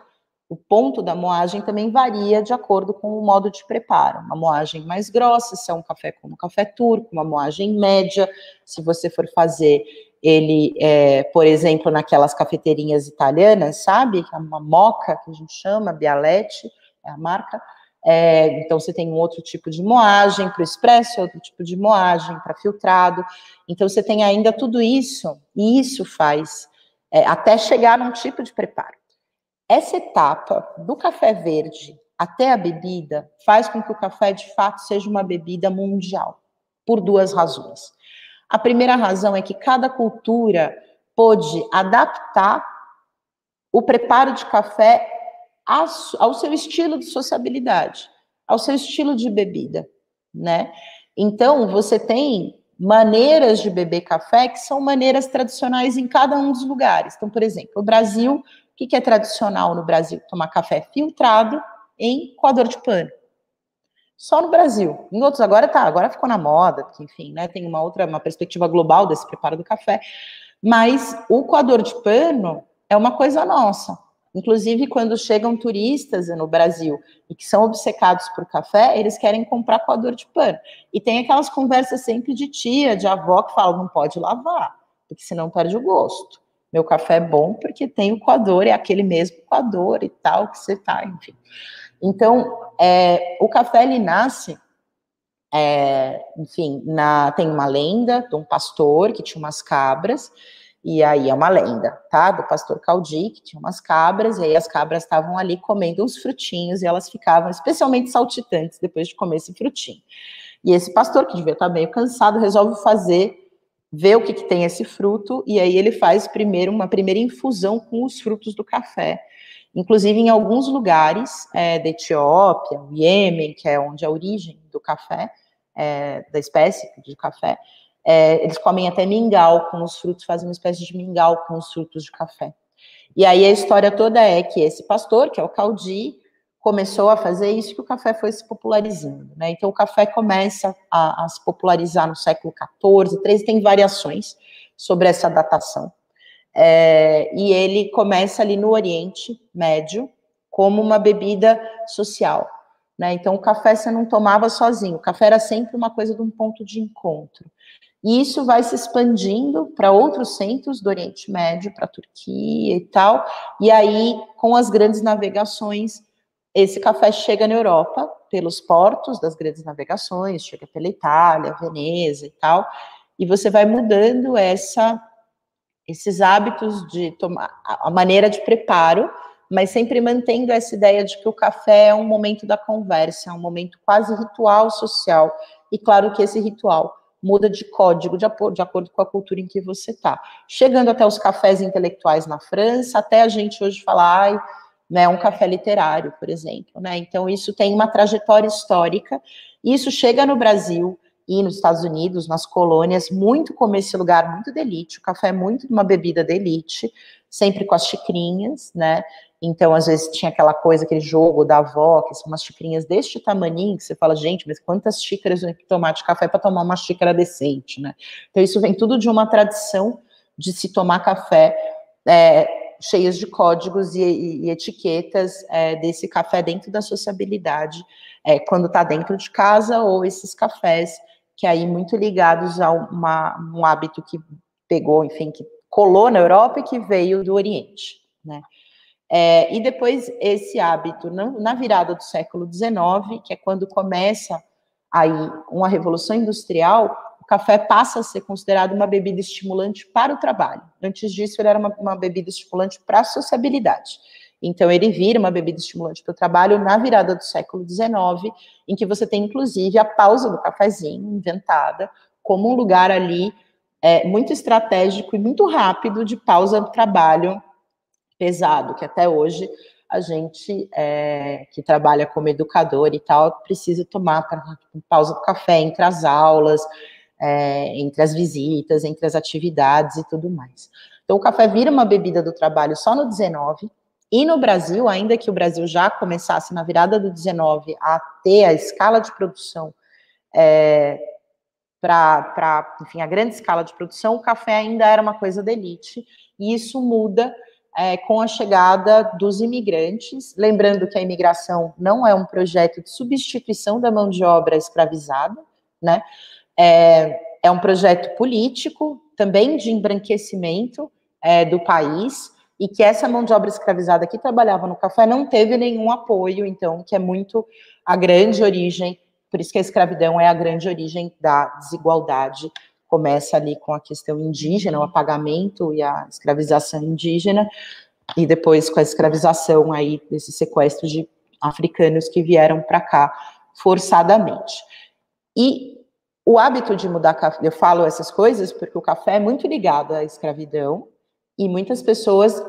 o ponto da moagem também varia de acordo com o modo de preparo. Uma moagem mais grossa, se é um café como café turco, uma moagem média, se você for fazer ele, por exemplo, naquelas cafeteirinhas italianas, sabe? Que é uma moca, que a gente chama, Bialetti, é a marca. Então, você tem um outro tipo de moagem para o expresso, outro tipo de moagem para filtrado. Então, você tem ainda tudo isso, e isso faz até chegar num tipo de preparo. Essa etapa do café verde até a bebida faz com que o café, de fato, seja uma bebida mundial, por duas razões. A primeira razão é que cada cultura pôde adaptar o preparo de café ao seu estilo de sociabilidade, ao seu estilo de bebida, né? Então, você tem maneiras de beber café que são maneiras tradicionais em cada um dos lugares. Então, por exemplo, o Brasil, o que é tradicional no Brasil? Tomar café filtrado em coador de pano. Só no Brasil. Em outros, agora ficou na moda, porque, enfim, né, tem uma perspectiva global desse preparo do café, mas o coador de pano é uma coisa nossa. Inclusive, quando chegam turistas no Brasil e que são obcecados por café, eles querem comprar coador de pano. E tem aquelas conversas sempre de tia, de avó, que falam, não pode lavar, porque senão perde o gosto. Meu café é bom porque tem o coador, é aquele mesmo coador e tal, que você tá, enfim. Então, o café, ele nasce enfim, tem uma lenda de um pastor que tinha umas cabras, e aí é uma lenda, tá? Do pastor Caldi, que tinha umas cabras, e aí as cabras estavam ali comendo uns frutinhos, e elas ficavam especialmente saltitantes depois de comer esse frutinho. E esse pastor, que devia estar meio cansado, resolve ver o que tem esse fruto, e aí ele faz uma primeira infusão com os frutos do café. Inclusive, em alguns lugares da Etiópia, o Iêmen, que é onde é a origem do café, da espécie de café, eles comem até mingau com os frutos, fazem uma espécie de mingau com os frutos de café. E aí a história toda é que esse pastor, que é o Caldi, começou a fazer isso, que o café foi se popularizando, né? Então o café começa a se popularizar no século XIV, XIII, tem variações sobre essa datação. E ele começa ali no Oriente Médio como uma bebida social, né? Então o café você não tomava sozinho, o café era sempre uma coisa de um ponto de encontro. E isso vai se expandindo para outros centros do Oriente Médio, para a Turquia e tal, e aí, com as grandes navegações, esse café chega na Europa, pelos portos das grandes navegações, chega pela Itália, Veneza e tal, e você vai mudando esses hábitos de tomar, a maneira de preparo, mas sempre mantendo essa ideia de que o café é um momento da conversa, é um momento quase ritual social, e claro que esse ritual muda de código de acordo com a cultura em que você está. Chegando até os cafés intelectuais na França, até a gente hoje falar, né, um café literário, por exemplo, né? Então isso tem uma trajetória histórica, e isso chega no Brasil e nos Estados Unidos, nas colônias, muito como esse lugar muito de elite, o café é muito uma bebida de elite, sempre com as xicrinhas, né? Então, às vezes, tinha aquela coisa, aquele jogo da avó, que são umas xicrinhas deste tamaninho, que você fala, gente, mas quantas xícaras eu tenho que tomar de café para tomar uma xícara decente, né? Então, isso vem tudo de uma tradição de se tomar café cheias de códigos e etiquetas desse café dentro da sociabilidade, quando está dentro de casa, ou esses cafés que aí muito ligados a um hábito que pegou, enfim, que colou na Europa e que veio do Oriente, né? E depois esse hábito, na virada do século XIX, que é quando começa aí uma revolução industrial, o café passa a ser considerado uma bebida estimulante para o trabalho. Antes disso, ele era uma bebida estimulante para a sociabilidade. Então, ele vira uma bebida estimulante para o trabalho na virada do século XIX, em que você tem, inclusive, a pausa do cafezinho, inventada, como um lugar ali muito estratégico e muito rápido de pausa do trabalho pesado, que até hoje a gente que trabalha como educador e tal, precisa tomar pausa do café entre as aulas, entre as visitas, entre as atividades e tudo mais. Então, o café vira uma bebida do trabalho só no 19, e no Brasil, ainda que o Brasil já começasse na virada do 19 a ter a escala de produção enfim, a grande escala de produção, o café ainda era uma coisa da elite, e isso muda com a chegada dos imigrantes, lembrando que a imigração não é um projeto de substituição da mão de obra escravizada, né? É um projeto político, também de embranquecimento do país, e que essa mão de obra escravizada que trabalhava no café não teve nenhum apoio, então, que é muito a grande origem, por isso que a escravidão é a grande origem da desigualdade. Começa ali com a questão indígena, o apagamento e a escravização indígena, e depois com a escravização aí, desse sequestro de africanos que vieram para cá forçadamente. E o hábito de mudar café, eu falo essas coisas porque o café é muito ligado à escravidão, e muitas pessoas,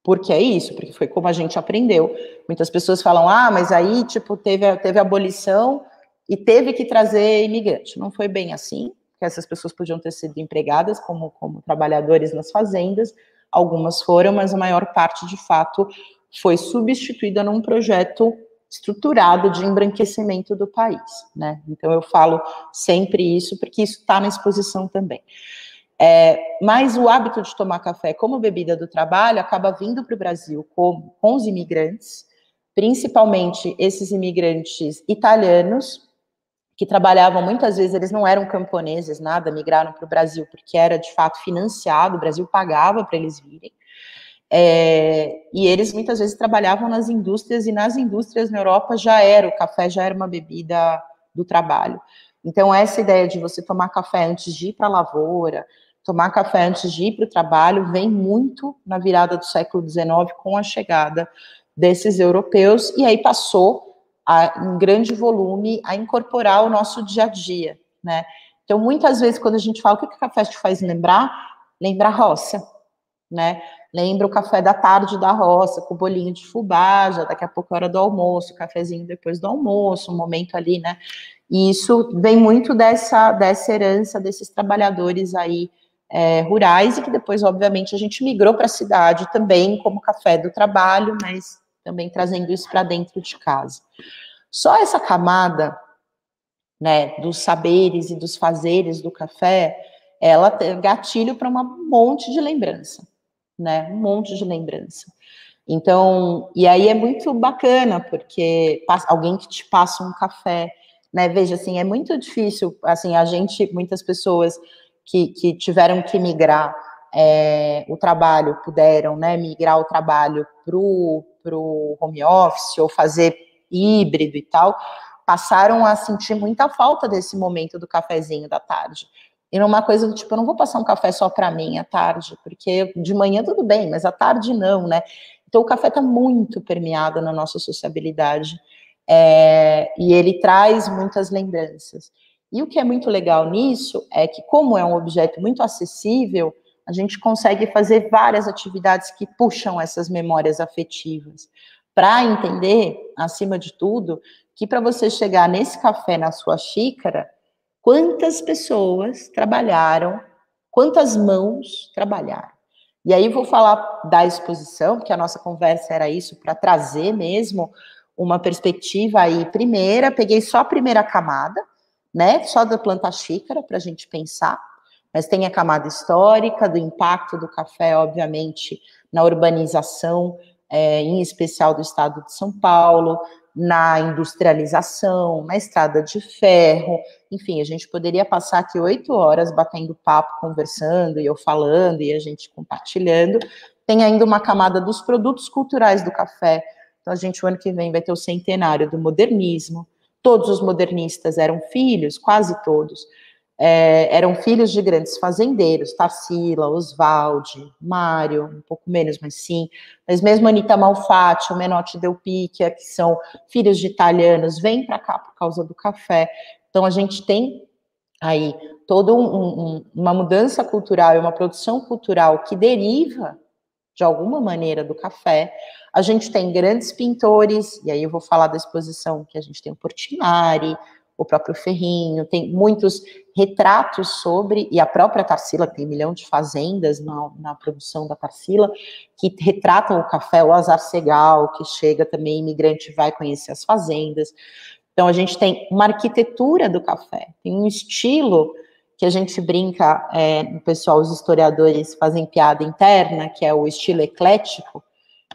porque é isso, porque foi como a gente aprendeu, muitas pessoas falam, mas aí, tipo, teve a abolição e teve que trazer imigrante. Não foi bem assim, que essas pessoas podiam ter sido empregadas como trabalhadores nas fazendas, algumas foram, mas a maior parte, de fato, foi substituída num projeto estruturado de embranquecimento do país, né? Então, eu falo sempre isso, porque isso está na exposição também. Mas o hábito de tomar café como bebida do trabalho acaba vindo para o Brasil com os imigrantes, principalmente esses imigrantes italianos, que trabalhavam, muitas vezes eles não eram camponeses, nada, migraram para o Brasil porque era de fato financiado, o Brasil pagava para eles virem, e eles muitas vezes trabalhavam nas indústrias, e nas indústrias na Europa o café já era uma bebida do trabalho. Então, essa ideia de você tomar café antes de ir para a lavoura, tomar café antes de ir para o trabalho, vem muito na virada do século XIX com a chegada desses europeus, e aí passou, em grande volume, a incorporar o nosso dia a dia, né? Então, muitas vezes, quando a gente fala, o que o café te faz lembrar? Lembra a roça, né? Lembra o café da tarde da roça, com o bolinho de fubá, já daqui a pouco é hora do almoço, cafezinho depois do almoço, um momento ali, né? E isso vem muito dessa herança desses trabalhadores aí rurais, e que depois, obviamente, a gente migrou para a cidade também, como café do trabalho, mas também trazendo isso para dentro de casa. Só essa camada, né, dos saberes e dos fazeres do café, ela tem gatilho para um monte de lembrança, né? Um monte de lembrança. Então, e aí é muito bacana, porque alguém que te passa um café, né? Veja, assim, é muito difícil, assim, muitas pessoas que tiveram que migrar o trabalho, puderam, né, migrar o trabalho pro home office, ou fazer híbrido e tal, passaram a sentir muita falta desse momento do cafezinho da tarde. E numa coisa do tipo, eu não vou passar um café só para mim à tarde, porque de manhã tudo bem, mas à tarde não, né? Então o café está muito permeado na nossa sociabilidade, e ele traz muitas lembranças. E o que é muito legal nisso é que, como é um objeto muito acessível, a gente consegue fazer várias atividades que puxam essas memórias afetivas, para entender, acima de tudo, que para você chegar nesse café na sua xícara, quantas pessoas trabalharam, quantas mãos trabalharam. E aí vou falar da exposição, porque a nossa conversa era isso, para trazer mesmo uma perspectiva aí. Primeira, peguei só a primeira camada, né, só da planta xícara, para a gente pensar, mas tem a camada histórica, do impacto do café, obviamente, na urbanização, em especial do estado de São Paulo, na industrialização, na estrada de ferro, enfim, a gente poderia passar aqui 8 horas batendo papo, conversando, e eu falando, e a gente compartilhando. Tem ainda uma camada dos produtos culturais do café. Então, o ano que vem vai ter o centenário do modernismo. Todos os modernistas eram filhos, quase todos, eram filhos de grandes fazendeiros, Tarsila, Oswaldi, Mário, um pouco menos, mas sim, mas mesmo Anita Malfatti, o Menotti Del Picchia, que são filhos de italianos, vêm para cá por causa do café. Então a gente tem aí toda uma mudança cultural e uma produção cultural que deriva, de alguma maneira, do café. A gente tem grandes pintores, e aí eu vou falar da exposição que a gente tem o Portinari, o próprio Ferrinho, tem muitos retratos sobre, e a própria Tarsila, que tem 1 milhão de fazendas na produção da Tarsila, que retratam o café, o Azar Segal, que chega também, imigrante, vai conhecer as fazendas. Então, a gente tem uma arquitetura do café, tem um estilo que a gente brinca, o pessoal, os historiadores fazem piada interna, que é o estilo eclético,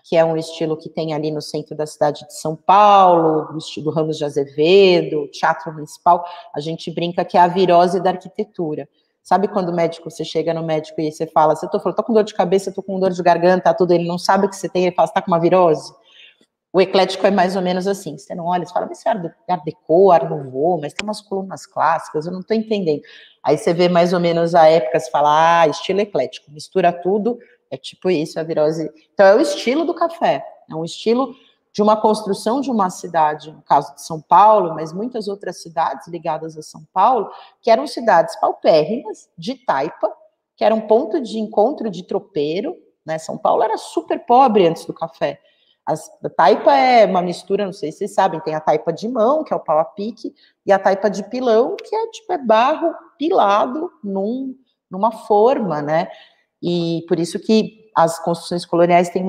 que é um estilo que tem ali no centro da cidade de São Paulo, do estilo Ramos de Azevedo, Teatro Municipal. A gente brinca que é a virose da arquitetura. Sabe quando você chega no médico e você fala, tô com dor de cabeça, tô com dor de garganta, tudo, ele não sabe o que você tem, ele fala, você tá com uma virose? O eclético é mais ou menos assim, você não olha, você fala, mas isso é Art Deco, Art Nouveau, mas tem umas colunas clássicas, eu não tô entendendo. Aí você vê mais ou menos a época, você fala, estilo eclético, mistura tudo, é tipo isso, a virose. Então é o estilo do café, é um estilo de uma construção de uma cidade, no caso de São Paulo, mas muitas outras cidades ligadas a São Paulo, que eram cidades paupérrimas, de taipa, que era um ponto de encontro de tropeiro, né? São Paulo era super pobre antes do café. A taipa é uma mistura, não sei se vocês sabem, tem a taipa de mão, que é o pau a pique, e a taipa de pilão, que é barro pilado numa forma, né? E por isso que as construções coloniais têm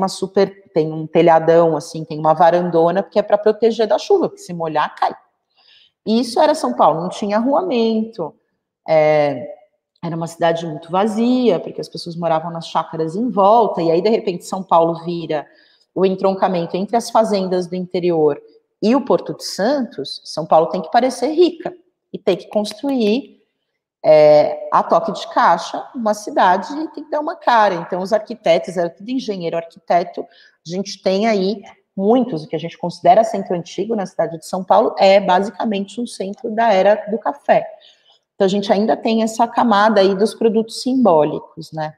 tem um telhadão, assim, tem uma varandona, porque é para proteger da chuva, porque se molhar, cai. E isso era São Paulo, não tinha arruamento, era uma cidade muito vazia, porque as pessoas moravam nas chácaras em volta, e aí, de repente, São Paulo vira o entroncamento entre as fazendas do interior e o Porto de Santos. São Paulo tem que parecer rica, e tem que construir a toque de caixa, uma cidade, e tem que dar uma cara. Então, os arquitetos, era tudo engenheiro, arquiteto, a gente tem aí muitos, o que a gente considera centro antigo na cidade de São Paulo, é basicamente um centro da era do café. Então, a gente ainda tem essa camada aí dos produtos simbólicos, né?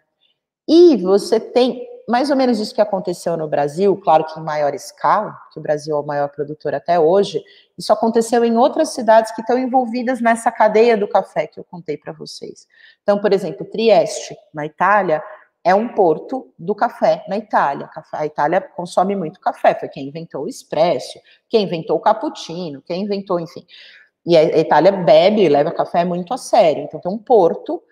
E você tem mais ou menos isso que aconteceu no Brasil, claro que em maior escala, que o Brasil é o maior produtor até hoje, isso aconteceu em outras cidades que estão envolvidas nessa cadeia do café que eu contei para vocês. Então, por exemplo, Trieste, na Itália, é um porto do café na Itália. A Itália consome muito café, foi quem inventou o expresso, quem inventou o cappuccino, quem inventou, enfim. E a Itália bebe e leva café muito a sério. Então tem um porto,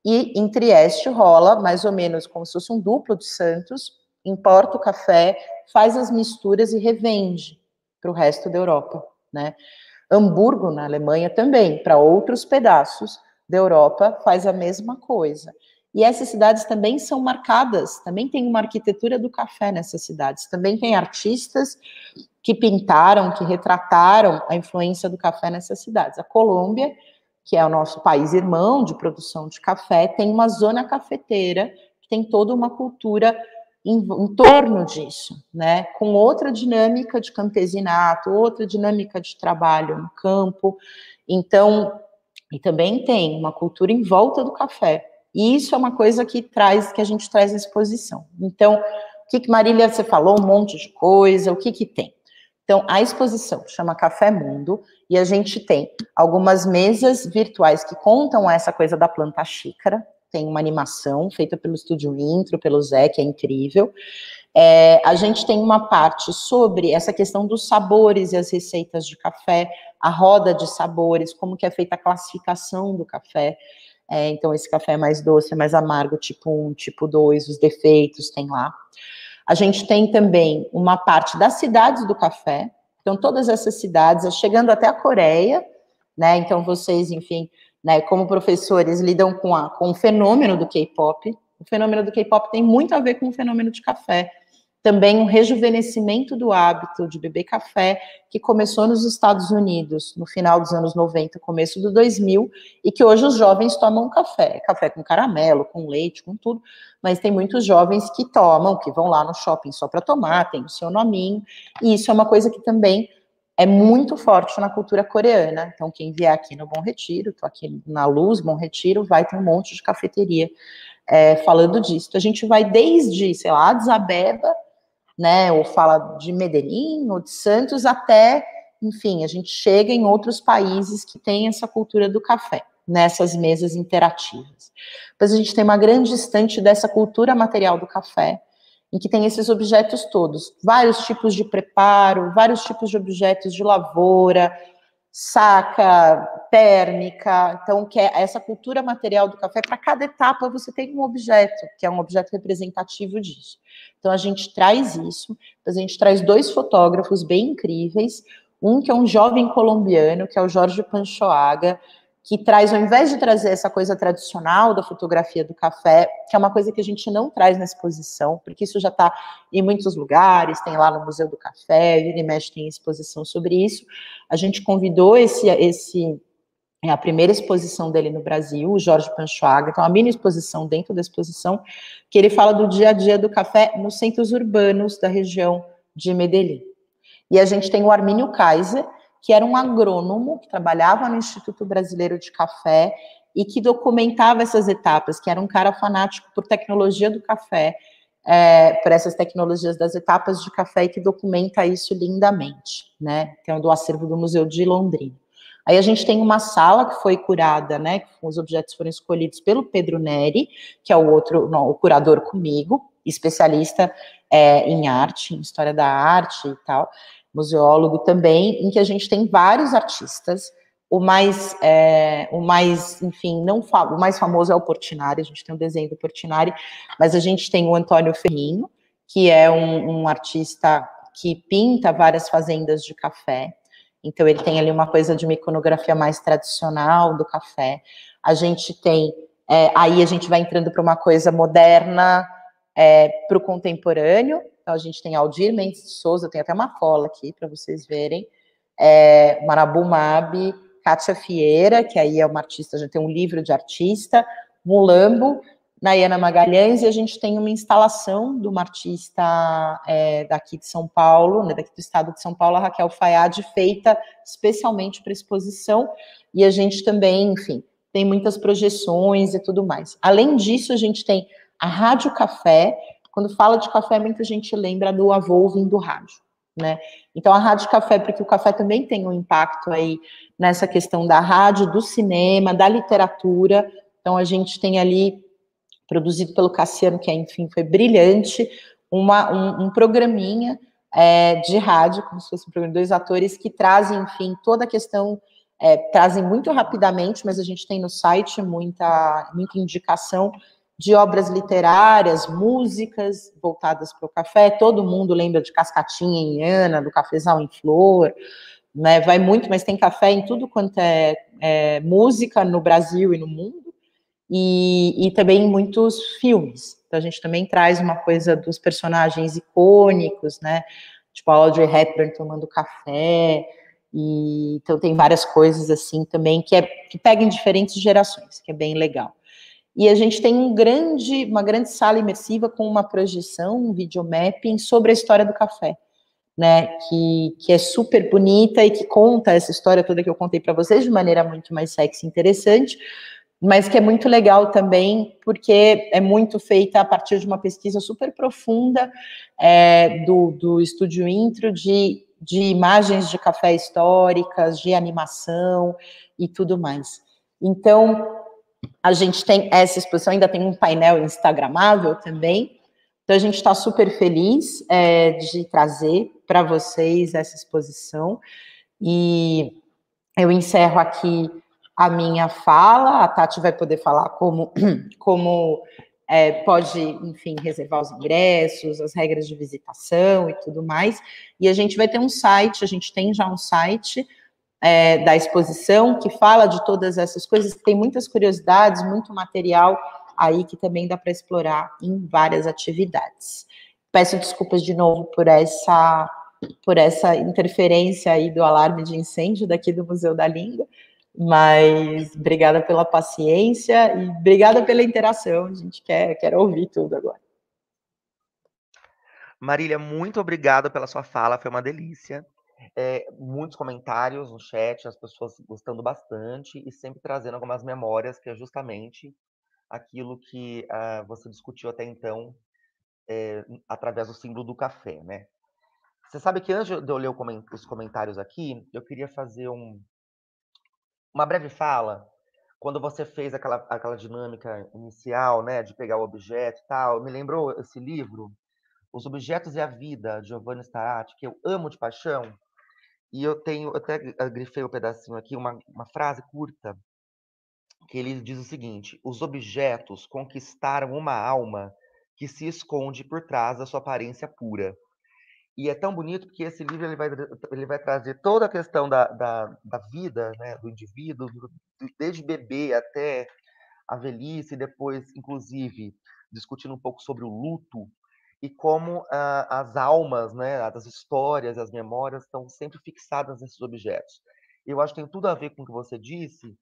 e em Trieste rola mais ou menos como se fosse um duplo de Santos, importa o café, faz as misturas e revende para o resto da Europa, né? Hamburgo, na Alemanha, também, para outros pedaços da Europa, faz a mesma coisa. E essas cidades também são marcadas, também tem uma arquitetura do café nessas cidades, também tem artistas que pintaram, que retrataram a influência do café nessas cidades. A Colômbia, que é o nosso país irmão de produção de café, tem uma zona cafeteira, que tem toda uma cultura em torno disso, né? Com outra dinâmica de campesinato, outra dinâmica de trabalho no campo. Então, e também tem uma cultura em volta do café. E isso é uma coisa que a gente traz na exposição. Então, o que Marília, você falou um monte de coisa, o que tem? Então, a exposição chama Café Mundo, e a gente tem algumas mesas virtuais que contam essa coisa da planta xícara, tem uma animação feita pelo Estúdio Intro, pelo Zé, que é incrível. A gente tem uma parte sobre essa questão dos sabores e as receitas de café, a roda de sabores, como que é feita a classificação do café. Então, esse café é mais doce, é mais amargo, tipo 1, tipo 2, os defeitos tem lá. A gente tem também uma parte das cidades do café, então todas essas cidades, chegando até a Coreia, né? Então vocês, enfim, né, como professores, lidam com o fenômeno do K-pop. O fenômeno do K-pop tem muito a ver com o fenômeno de café. Também um rejuvenescimento do hábito de beber café, que começou nos Estados Unidos, no final dos anos 90, começo do 2000, e que hoje os jovens tomam café com caramelo, com leite, com tudo, mas tem muitos jovens que tomam, que vão lá no shopping só para tomar, tem o seu nominho, e isso é uma coisa que também é muito forte na cultura coreana. Então, quem vier aqui no Bom Retiro, estou aqui na Luz, Bom Retiro, vai ter um monte de cafeteria falando disso. A gente vai desde, sei lá, Addis Abeba, né, ou fala de Medellín, ou de Santos, até, enfim, a gente chega em outros países que têm essa cultura do café, nessas mesas interativas. Depois a gente tem uma grande estante dessa cultura material do café, em que tem esses objetos todos, vários tipos de preparo, vários tipos de objetos de lavoura, saca, térmica, então que é essa cultura material do café. Para cada etapa você tem um objeto, que é um objeto representativo disso. Então a gente traz isso, a gente traz 2 fotógrafos bem incríveis, um que é um jovem colombiano, que é o Jorge Panchoaga, que traz, ao invés de trazer essa coisa tradicional da fotografia do café, que é uma coisa que a gente não traz na exposição, porque isso já está em muitos lugares, tem lá no Museu do Café, Vira e Mexe tem exposição sobre isso. A gente convidou a primeira exposição dele no Brasil, o Jorge Panchoaga, então a mini exposição dentro da exposição, que ele fala do dia a dia do café nos centros urbanos da região de Medellín. E a gente tem o Armínio Kaiser, que era um agrônomo que trabalhava no Instituto Brasileiro de Café e que documentava essas etapas, que era um cara fanático por tecnologia do café, por essas tecnologias das etapas de café, e que documenta isso lindamente, né? Que é do acervo do Museu de Londrina. Aí a gente tem uma sala que foi curada, né? Que os objetos foram escolhidos pelo Pedro Neri, que é o curador comigo, especialista em arte, em história da arte e tal, museólogo também, em que a gente tem vários artistas. O mais, enfim, não falo, o mais famoso é o Portinari, a gente tem um desenho do Portinari, mas a gente tem o Antônio Ferrinho, que é um artista que pinta várias fazendas de café. Então, ele tem ali uma coisa de uma iconografia mais tradicional do café. A gente tem, aí a gente vai entrando para uma coisa moderna, para o contemporâneo. Então, a gente tem Aldir Mendes de Souza, tem até uma cola aqui para vocês verem. Marabu Mabi, Kátia Fieira, que aí é uma artista, já tem um livro de artista. Mulambo, Nayana Magalhães, e a gente tem uma instalação de uma artista daqui de São Paulo, né, daqui do estado de São Paulo, a Raquel Fayad, feita especialmente para exposição, e a gente também, enfim, tem muitas projeções e tudo mais. Além disso, a gente tem a Rádio Café. Quando fala de café, muita gente lembra do avô ouvindo rádio, né? Então, a Rádio Café, porque o café também tem um impacto aí nessa questão da rádio, do cinema, da literatura. Então, a gente tem ali, produzido pelo Cassiano, que, enfim, foi brilhante, um programinha de rádio, como se fosse um programa de 2 atores, que trazem, enfim, toda a questão, trazem muito rapidamente, mas a gente tem no site muita indicação de obras literárias, músicas voltadas para o café. Todo mundo lembra de Cascatinha em Ana, do Cafezal em Flor, né? Vai muito, mas tem café em tudo quanto é música no Brasil e no mundo, e também em muitos filmes. Então a gente também traz uma coisa dos personagens icônicos, né? Tipo a Audrey Hepburn tomando café, e então tem várias coisas assim também que pegam em diferentes gerações, que é bem legal. E a gente tem uma grande sala imersiva com uma projeção, um videomapping sobre a história do café, né, que é super bonita e que conta essa história toda que eu contei para vocês de maneira muito mais sexy e interessante, mas que é muito legal também, porque é muito feita a partir de uma pesquisa super profunda do Estúdio Intro, de imagens de café históricas, de animação e tudo mais. Então, a gente tem essa exposição, ainda tem um painel instagramável também. Então, a gente está super feliz de trazer para vocês essa exposição. E eu encerro aqui a minha fala. A Tati vai poder falar como pode, enfim, reservar os ingressos, as regras de visitação e tudo mais. E a gente vai ter um site, a gente tem já um site da exposição, que fala de todas essas coisas, que tem muitas curiosidades, muito material aí que também dá para explorar em várias atividades. Peço desculpas de novo por essa interferência aí do alarme de incêndio daqui do Museu da Língua, mas obrigada pela paciência e obrigada pela interação, a gente quer ouvir tudo agora. Marília, muito obrigado pela sua fala, foi uma delícia. Muitos comentários no chat, as pessoas gostando bastante e sempre trazendo algumas memórias, que é justamente aquilo que você discutiu até então, através do símbolo do café, né? Você sabe que antes de eu ler os comentários aqui, eu queria fazer uma breve fala. Quando você fez aquela dinâmica inicial, né, de pegar o objeto e tal, me lembrou esse livro, Os Objetos e a Vida, de Giovanni Starati, que eu amo de paixão. E eu até grifei o pedacinho aqui, uma frase curta, que ele diz o seguinte: os objetos conquistaram uma alma que se esconde por trás da sua aparência pura. E é tão bonito porque esse livro ele vai trazer toda a questão da vida, né, do indivíduo, desde bebê até a velhice, e depois, inclusive, discutindo um pouco sobre o luto e como as almas, né, as histórias, as memórias estão sempre fixadas nesses objetos. Eu acho que tem tudo a ver com o que você disse,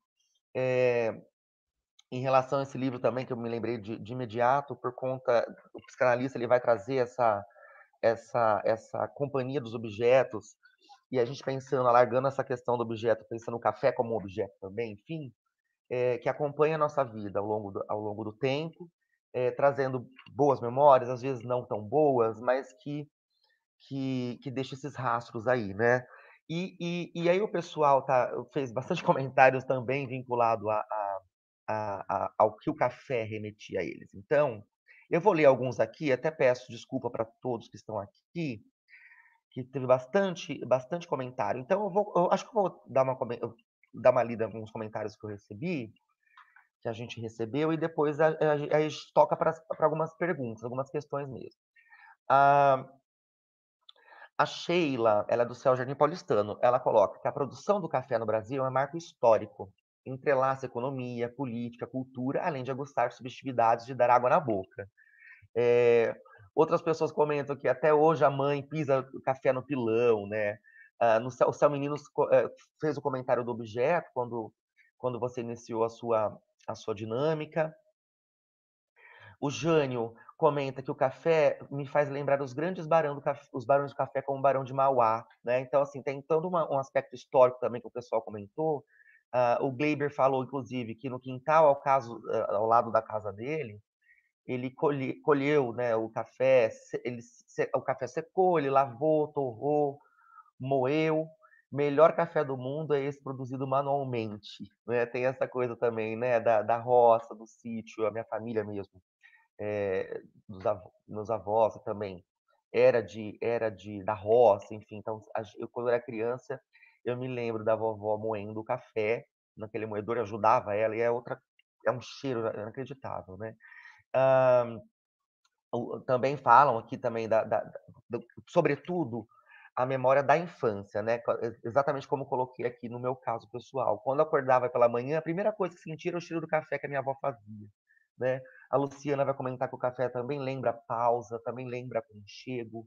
em relação a esse livro também, que eu me lembrei de imediato, por conta, o psicanalista ele vai trazer essa companhia dos objetos, e a gente pensando, alargando essa questão do objeto, pensando no café como um objeto também, enfim, que acompanha a nossa vida ao longo do tempo, trazendo boas memórias, às vezes não tão boas, mas que deixa esses rastros aí, né? E aí o pessoal fez bastante comentários também vinculado ao que o café remetia a eles. Então, eu vou ler alguns aqui, até peço desculpa para todos que estão aqui, que teve bastante comentário. Então, eu acho que eu vou dar uma lida em alguns comentários que eu recebi, que a gente recebeu, e depois a gente toca para algumas perguntas, algumas questões mesmo. A Sheila, ela é do Céu Jardim Paulistano, ela coloca que a produção do café no Brasil é um marco histórico, entrelaça economia, política, cultura, além de aguçar subjetividades de dar água na boca. Outras pessoas comentam que até hoje a mãe pisa o café no pilão, né? O Céu Meninos fez o comentário do objeto quando você iniciou a sua dinâmica. O Jânio comenta que o café me faz lembrar os grandes os barões de café, como o Barão de Mauá, né? Então, assim, tem todo um aspecto histórico também que o pessoal comentou. O Gleiber falou, inclusive, que no quintal, ao lado da casa dele, ele colheu, né, o café, o café secou, ele lavou, torrou, moeu. Melhor café do mundo é esse produzido manualmente, né? Tem essa coisa também, né, da roça, do sítio, a minha família mesmo, meus avós também da roça, enfim. Então, eu, quando era criança, eu me lembro da vovó moendo o café naquele moedor, eu ajudava ela, e é um cheiro inacreditável, né? Também falam aqui também sobretudo, a memória da infância, né? Exatamente como coloquei aqui no meu caso pessoal. Quando eu acordava pela manhã, a primeira coisa que sentia era o cheiro do café que a minha avó fazia, né? A Luciana vai comentar que o café também lembra pausa, também lembra aconchego.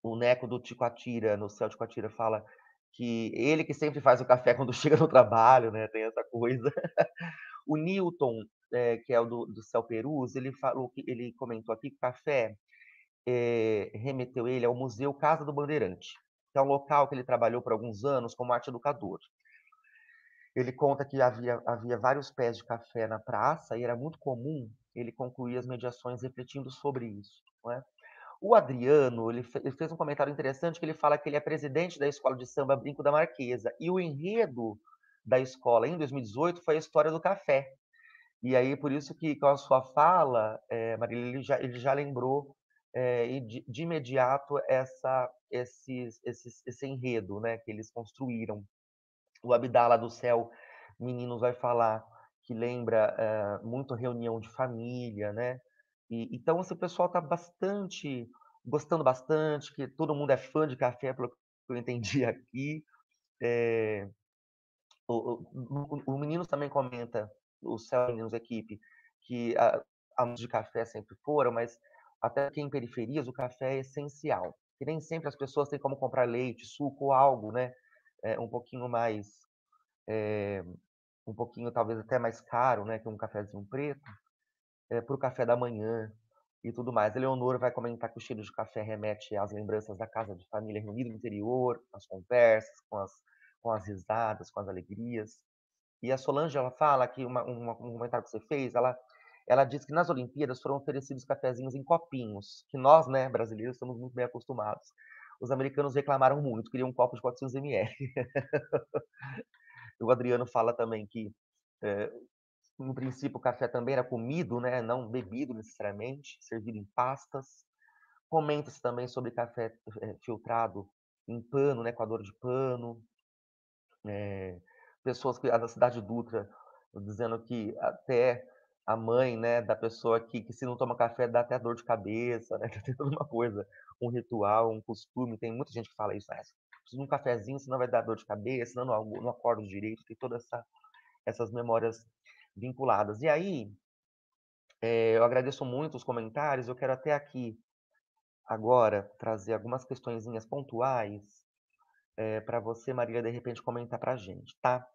O Neco do Ticoatira, no Céu de Ticoatira, fala que ele que sempre faz o café quando chega no trabalho, né? Tem essa coisa. O Newton, que é o do Céu Perus, ele comentou aqui que o café remeteu ele ao Museu Casa do Bandeirante, que é um local que ele trabalhou por alguns anos como arte educador. Ele conta que havia vários pés de café na praça e era muito comum ele concluir as mediações refletindo sobre isso, não é? O Adriano, ele fez um comentário interessante, que ele fala que ele é presidente da escola de samba Brinco da Marquesa, e o enredo da escola em 2018 foi a história do café. E aí, por isso que com a sua fala, Marília, ele já lembrou de imediato esse enredo, né, que eles construíram. O Abdala do Céu Meninos vai falar que lembra muito reunião de família, né? Então, esse pessoal está gostando bastante, que todo mundo é fã de café, pelo que eu entendi aqui. O Meninos também comenta, o Céu Meninos Equipe, que amantes de café sempre foram, mas até que em periferias o café é essencial. Que nem sempre as pessoas têm como comprar leite, suco ou algo, né? Um pouquinho mais, um pouquinho talvez até mais caro, né? Que um cafezinho preto, para o café da manhã e tudo mais. Eleonora vai comentar que o cheiro de café remete às lembranças da casa de família reunida no interior, as conversas, com as risadas, com as alegrias. E a Solange, ela fala que um comentário que você fez, ela diz que nas Olimpíadas foram oferecidos cafezinhos em copinhos, que nós, né, brasileiros, estamos muito bem acostumados. Os americanos reclamaram muito, queriam um copo de 400 ml. O Adriano fala também que, no princípio, o café também era comido, né, não bebido necessariamente, servido em pastas. Comenta-se também sobre café filtrado em pano, né, coador de pano. Pessoas da cidade de Dutra dizendo que até a mãe, né, da pessoa que se não toma café dá até dor de cabeça, né? Tem toda uma coisa, um ritual, um costume. Tem muita gente que fala isso, né? Preciso de um cafezinho, senão vai dar dor de cabeça, senão não acordo direito. Tem todas essas memórias vinculadas. E aí, eu agradeço muito os comentários. Eu quero até aqui agora trazer algumas questõezinhas pontuais para você, Marília, de repente comentar para a gente, tá?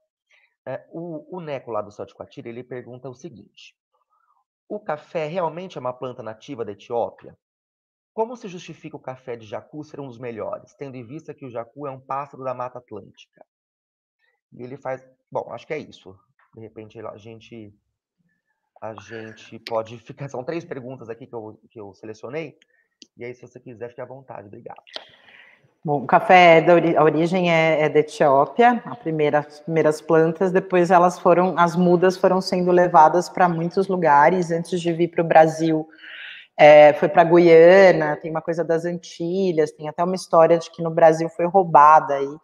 O Neco lá do Céu de Coatira, ele pergunta o seguinte: o café realmente é uma planta nativa da Etiópia? Como se justifica o café de jacu ser um dos melhores, tendo em vista que o jacu é um pássaro da Mata Atlântica? E ele faz... Bom, acho que é isso. De repente, a gente pode ficar... São 3 perguntas aqui que eu selecionei. E aí, se você quiser, fique à vontade. Obrigado. Bom, o café, a origem é da Etiópia, as primeiras plantas, depois as mudas foram sendo levadas para muitos lugares, antes de vir para o Brasil, foi para Guiana, tem uma coisa das Antilhas, tem até uma história de que no Brasil foi roubada aí.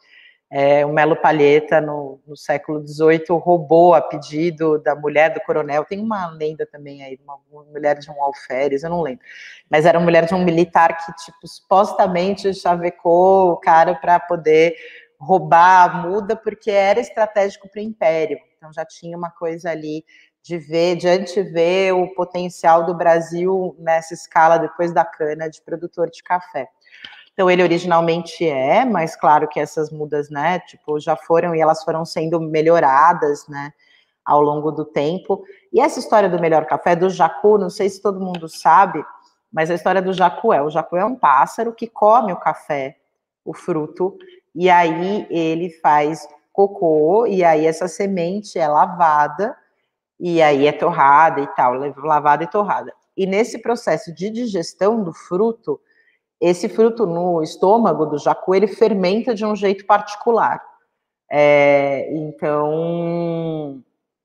O Melo Palheta, no século XVIII, roubou a pedido da mulher do coronel. Tem uma lenda também aí, uma mulher de um alferes, eu não lembro. Mas era uma mulher de um militar que, tipo, supostamente chavecou o cara para poder roubar a muda, porque era estratégico para o império. Então já tinha uma coisa ali de antever o potencial do Brasil nessa escala, depois da cana, de produtor de café. Então, ele originalmente mas claro que essas mudas, né, tipo, já foram e elas foram sendo melhoradas, né, ao longo do tempo. E essa história do melhor café, do jacu, não sei se todo mundo sabe, mas a história do jacu o jacu é um pássaro que come o café, o fruto, e aí ele faz cocô, e aí essa semente é lavada, e aí é torrada e tal, lavada e torrada. E nesse processo de digestão do fruto, esse fruto no estômago do jacu, ele fermenta de um jeito particular. Então,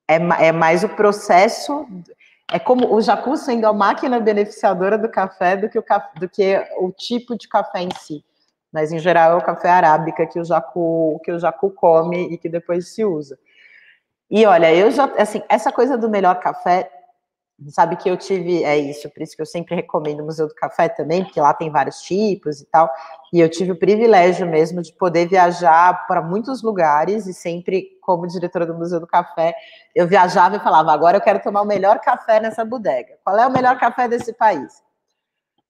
é mais o processo, é como o jacu sendo a máquina beneficiadora do café do que o tipo de café em si. Mas, em geral, é o café arábica que o jacu come e que depois se usa. E, olha, eu já, assim, essa coisa do melhor café, sabe que eu tive, por isso que eu sempre recomendo o Museu do Café também, porque lá tem vários tipos e tal, e eu tive o privilégio mesmo de poder viajar para muitos lugares, e sempre, como diretora do Museu do Café, eu viajava e falava, agora eu quero tomar o melhor café nessa bodega. Qual é o melhor café desse país?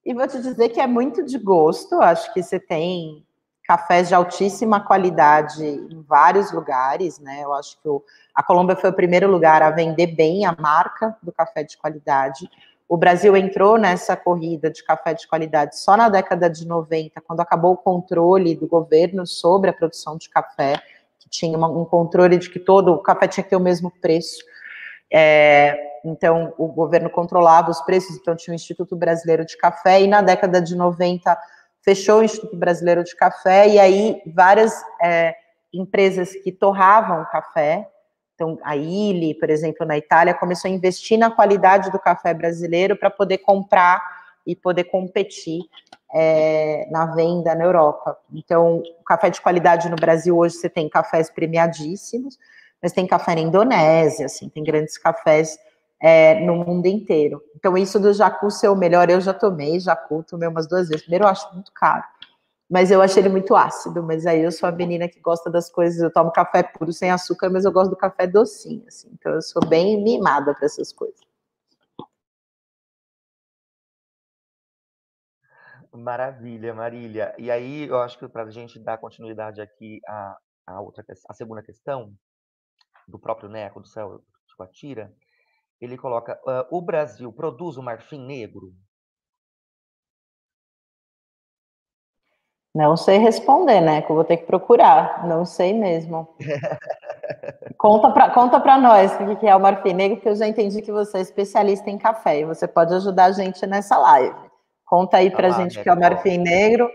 E vou te dizer que é muito de gosto, acho que você tem cafés de altíssima qualidade em vários lugares, né? Eu acho que a Colômbia foi o primeiro lugar a vender bem a marca do café de qualidade. O Brasil entrou nessa corrida de café de qualidade só na década de 90, quando acabou o controle do governo sobre a produção de café, que tinha um controle de que todo o café tinha que ter o mesmo preço. Então, o governo controlava os preços, então tinha o Instituto Brasileiro de Café, e na década de 90 fechou o Instituto Brasileiro de Café, e aí várias empresas que torravam café, então a Illy, por exemplo, na Itália, começou a investir na qualidade do café brasileiro para poder comprar e poder competir na venda na Europa. Então, o café de qualidade no Brasil, hoje você tem cafés premiadíssimos, mas tem café na Indonésia, assim, tem grandes cafés no mundo inteiro. Então, isso do jacu ser o melhor, eu já tomei jacu, tomei umas 2 vezes. Primeiro, eu acho muito caro, mas eu achei ele muito ácido. Mas aí eu sou a menina que gosta das coisas, eu tomo café puro sem açúcar, mas eu gosto do café docinho, assim. Então, eu sou bem mimada para essas coisas. Maravilha, Marília. E aí, eu acho que para a gente dar continuidade aqui a segunda questão, do próprio Neco, do Céu de Guatira, ele coloca, o Brasil produz o marfim negro? Não sei responder, né? Que eu vou ter que procurar. Não sei mesmo. Conta pra nós o que é o marfim negro, porque eu já entendi que você é especialista em café e você pode ajudar a gente nessa live. Conta aí pra gente o que é o marfim negro.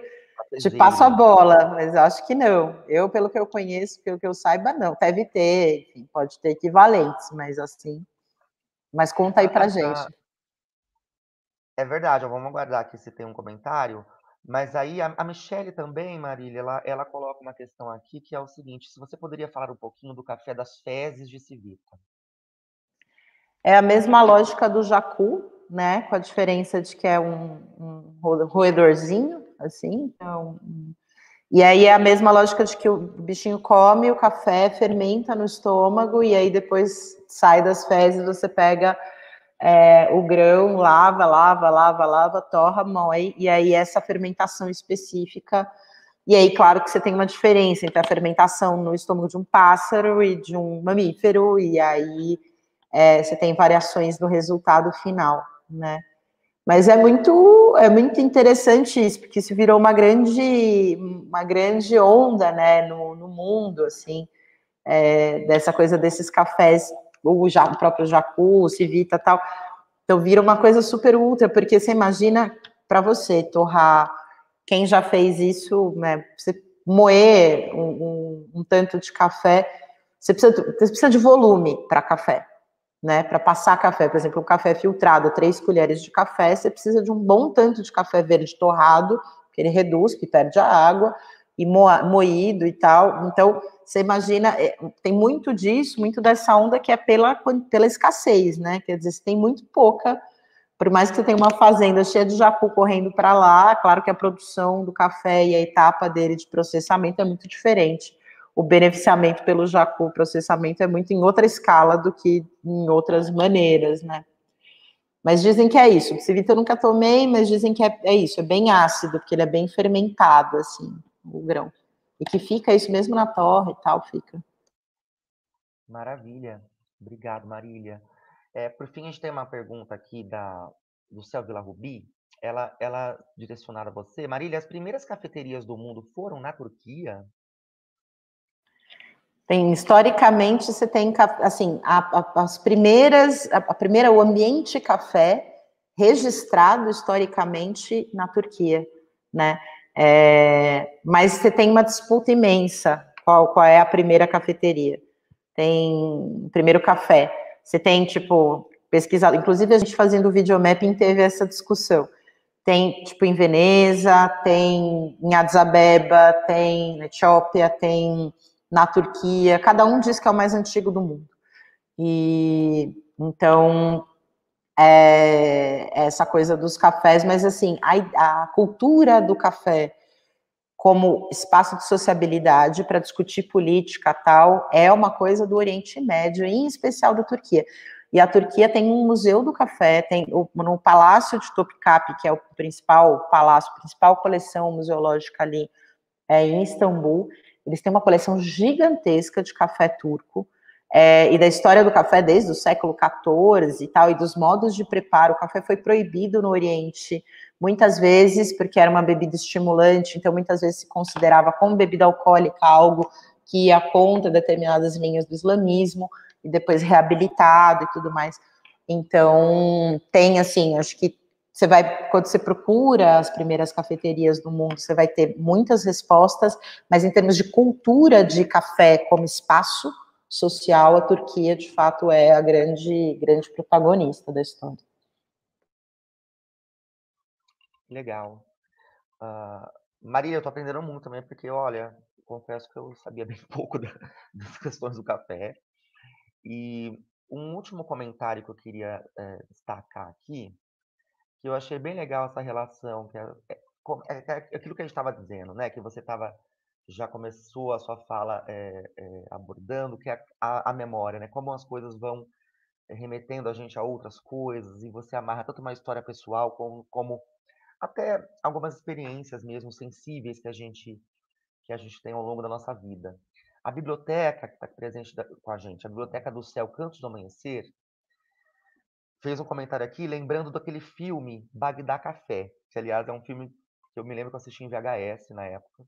Te passo a bola, mas acho que não. Eu, pelo que eu conheço, pelo que eu saiba, não. Deve ter, enfim, pode ter equivalentes, mas assim. Mas conta aí pra gente. É verdade, vamos aguardar aqui se tem um comentário. Mas aí a Michelle também, Marília, ela coloca uma questão aqui que é o seguinte: se você poderia falar um pouquinho do café das fezes de Civita. É a mesma lógica do jacu, né? Com a diferença de que é um roedorzinho, assim. Então, e aí é a mesma lógica de que o bichinho come o café, fermenta no estômago, e aí depois sai das fezes, você pega o grão, lava, torra, moe, e aí essa fermentação específica. E aí, claro que você tem uma diferença entre a fermentação no estômago de um pássaro e de um mamífero, e aí você tem variações no resultado final, né? Mas é muito interessante isso, porque isso virou uma grande onda, né, no mundo, assim, dessa coisa desses cafés, o próprio jacu, o Civita e tal. Então vira uma coisa super ultra, porque você imagina, para você torrar, quem já fez isso, né, você moer um tanto de café, você precisa de volume para café, né, para passar café. Por exemplo, um café filtrado, 3 colheres de café, você precisa de um bom tanto de café verde torrado, que ele reduz, que perde a água, e moído e tal. Então, você imagina, tem muito disso, muito dessa onda que é pela escassez, né? Quer dizer, você tem muito pouca, por mais que você tenha uma fazenda cheia de jacu correndo para lá, claro que a produção do café e a etapa dele de processamento é muito diferente. O beneficiamento pelo jacu, o processamento é muito em outra escala do que em outras maneiras, né? Mas dizem que é isso. O Civita eu nunca tomei, mas dizem que é isso, é bem ácido, porque ele é bem fermentado, assim, o grão. E que fica isso mesmo na torre e tal, fica. Maravilha. Obrigado, Marília. Por fim, a gente tem uma pergunta aqui do Céu Vila Rubi. Ela direcionada a você. Marília, as primeiras cafeterias do mundo foram na Turquia? Tem, historicamente, você tem, assim, as primeiras, a primeira, o ambiente café registrado historicamente na Turquia, né? Mas você tem uma disputa imensa. Qual é a primeira cafeteria? Tem o primeiro café. Você tem, tipo, pesquisado. Inclusive, a gente fazendo o videomapping teve essa discussão. Tem, tipo, em Veneza, tem em Addis Abeba, tem na Etiópia, tem na Turquia. Cada um diz que é o mais antigo do mundo. E então essa coisa dos cafés, mas assim, a cultura do café como espaço de sociabilidade para discutir política tal, é uma coisa do Oriente Médio, em especial da Turquia. E a Turquia tem um museu do café, tem no Palácio de Topkapi, que é o principal palácio, principal coleção museológica ali em Istambul. Eles têm uma coleção gigantesca de café turco, e da história do café desde o século XIV e tal, e dos modos de preparo. O café foi proibido no Oriente, muitas vezes, porque era uma bebida estimulante, então muitas vezes se considerava como bebida alcoólica algo que ia contra determinadas linhas do islamismo, e depois reabilitado e tudo mais. Então, tem, assim, acho que você vai, quando você procura as primeiras cafeterias do mundo, você vai ter muitas respostas, mas em termos de cultura de café como espaço social, a Turquia, de fato, é a grande protagonista da história. Legal. Marília, eu tô aprendendo muito também, porque, olha, confesso que eu sabia bem pouco das questões do café. E um último comentário que eu queria destacar aqui, que eu achei bem legal essa relação, que é aquilo que a gente estava dizendo, né? Que você já começou a sua fala abordando, que é a memória, né? Como as coisas vão remetendo a gente a outras coisas, e você amarra tanto uma história pessoal como até algumas experiências mesmo sensíveis que a gente tem ao longo da nossa vida. A biblioteca que está presente com a gente, a Biblioteca do Céu, Cantos do Amanhecer, fez um comentário aqui lembrando daquele filme Bagdá Café, que aliás é um filme que eu me lembro que eu assisti em VHS na época,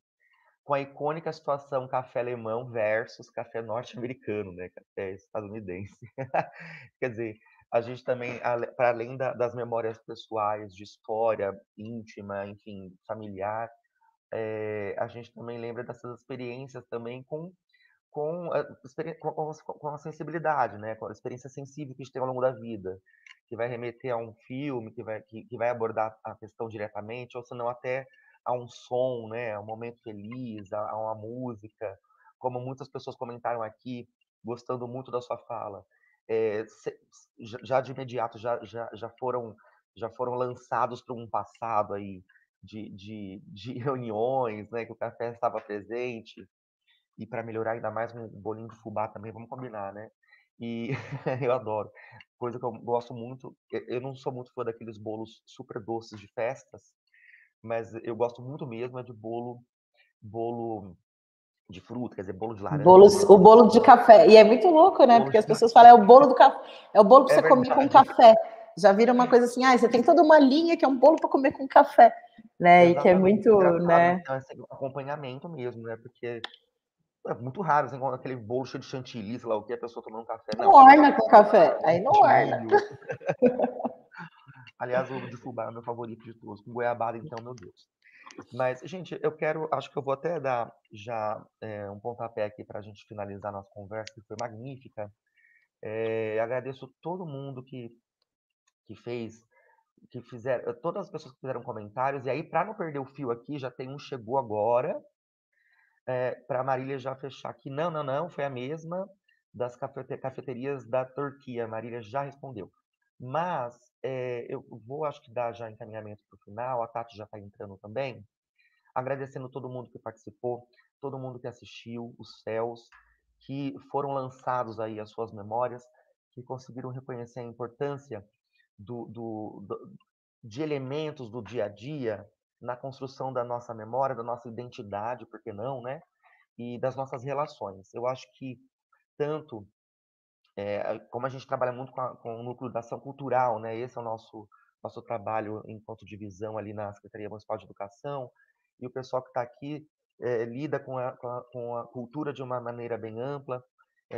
com a icônica situação café alemão versus café norte-americano, né? Café estadunidense. Quer dizer, a gente também, para além das memórias pessoais, de história íntima, enfim, familiar, a gente também lembra dessas experiências também com a sensibilidade, né? Com a experiência sensível que a gente tem ao longo da vida, que vai remeter a um filme, que vai abordar a questão diretamente, ou se não até a um som, né? A um momento feliz, a uma música, como muitas pessoas comentaram aqui, gostando muito da sua fala. Já de imediato já foram lançados para um passado aí de reuniões, né? Que o café estava presente, e para melhorar ainda mais um bolinho de fubá também, vamos combinar, né? E eu adoro. Coisa que eu gosto muito, eu não sou muito fã daqueles bolos super doces de festas, mas eu gosto muito mesmo de bolo de fruta, quer dizer, bolo de laranja, O bolo de café. E é muito louco, né? bolo Porque de as pessoas falam, é o bolo do café, é o bolo para É você comer com verdade, café. Já vira uma coisa assim, você tem toda uma linha que é um bolo para comer com café, né? E que é exatamente. muito, Engraçado, né? né? Tem esse acompanhamento mesmo, né? Porque é muito raro você encontrar aquele bolo cheio de chantilly, sei lá o que, a pessoa tomando um café. Não Não, orna com café, aí não de orna. milho. Aliás, o de fubá é o meu favorito de todos. Com goiabada, então, meu Deus. Mas, gente, acho que eu vou até dar já um pontapé aqui para a gente finalizar nossa conversa, que foi magnífica. Agradeço todo mundo que fez, que fizeram, todas as pessoas que fizeram comentários. E aí, para não perder o fio aqui, já tem um chegou agora, para a Marília já fechar aqui. Não, não, não, foi a mesma das cafeterias da Turquia. A Marília já respondeu. Mas eu vou, acho que dar já encaminhamento para o final. A Tati já está entrando também. Agradecendo todo mundo que participou, todo mundo que assistiu, os céus, que foram lançados aí as suas memórias, que conseguiram reconhecer a importância de elementos do dia a dia na construção da nossa memória, da nossa identidade, por que não, né? E das nossas relações. Eu acho que tanto como a gente trabalha muito com o núcleo da ação cultural, né? Esse é o nosso trabalho enquanto divisão ali na Secretaria Municipal de Educação, e o pessoal que está aqui lida com a cultura de uma maneira bem ampla,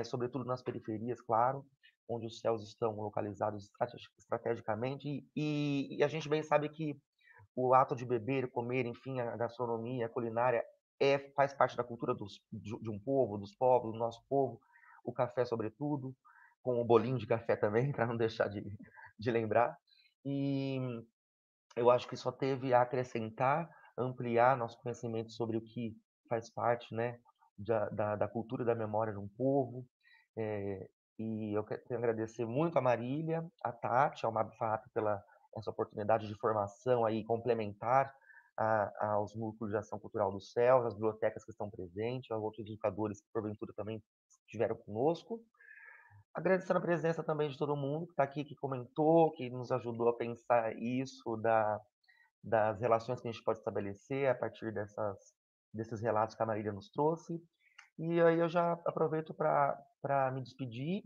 sobretudo nas periferias, claro, onde os CELs estão localizados estrategicamente, e a gente bem sabe que o ato de beber, comer, enfim, a gastronomia, a culinária faz parte da cultura de um povo, dos povos, do nosso povo, o café sobretudo, com o bolinho de café também, para não deixar de lembrar. E eu acho que só teve a acrescentar, ampliar nosso conhecimento sobre o que faz parte, né, da cultura e da memória de um povo. E eu quero agradecer muito a Marília, a Tati, ao MABFAP pela essa oportunidade de formação aí complementar aos núcleos de ação cultural do CEL, às bibliotecas que estão presentes, aos outros educadores que porventura também estiveram conosco. Agradecendo a presença também de todo mundo que está aqui, que comentou, que nos ajudou a pensar isso, das relações que a gente pode estabelecer a partir desses relatos que a Marília nos trouxe. E aí eu já aproveito para me despedir,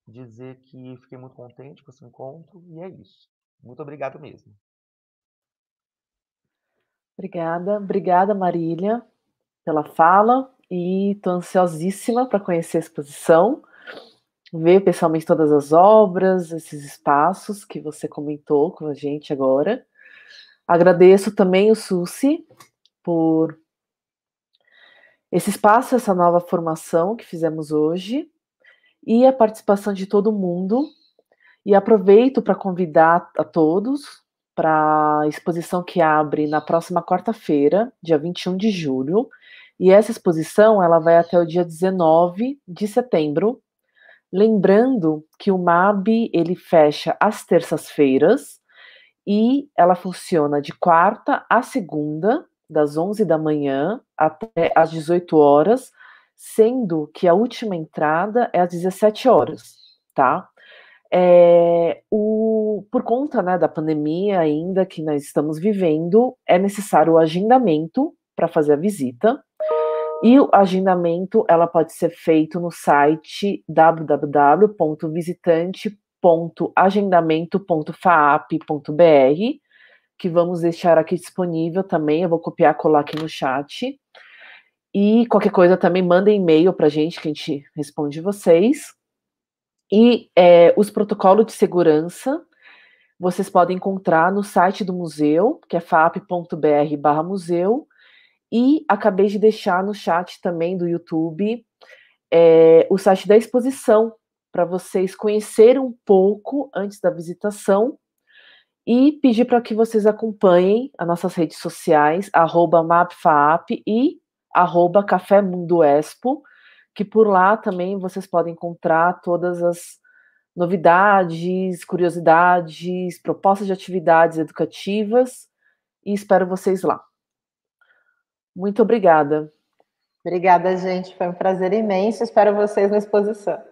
dizer que fiquei muito contente com esse encontro, e é isso. Muito obrigado mesmo. Obrigada, Marília, pela fala, e estou ansiosíssima para conhecer a exposição, ver pessoalmente todas as obras, esses espaços que você comentou com a gente agora. Agradeço também o SUSI por esse espaço, essa nova formação que fizemos hoje, e a participação de todo mundo. E aproveito para convidar a todos para a exposição que abre na próxima quarta-feira, dia 21 de julho. E essa exposição ela vai até o dia 19 de setembro. Lembrando que o MAB ele fecha às terças-feiras e ela funciona de quarta a segunda, das 11 da manhã até às 18 horas, sendo que a última entrada é às 17 horas, tá? Por conta, né, da pandemia ainda que nós estamos vivendo, é necessário o agendamento para fazer a visita. E o agendamento ela pode ser feito no site www.visitante.agendamento.faap.br, que vamos deixar aqui disponível também. Eu vou copiar e colar aqui no chat. E qualquer coisa também manda e-mail para a gente, que a gente responde vocês. E os protocolos de segurança vocês podem encontrar no site do museu, que é faap.br/museu, e acabei de deixar no chat também do YouTube o site da exposição, para vocês conhecerem um pouco antes da visitação, e pedir para que vocês acompanhem as nossas redes sociais, @mapfaap e @Café Mundo Expo, que por lá também vocês podem encontrar todas as novidades, curiosidades, propostas de atividades educativas, e espero vocês lá. Muito obrigada. Obrigada, gente. Foi um prazer imenso. Espero vocês na exposição.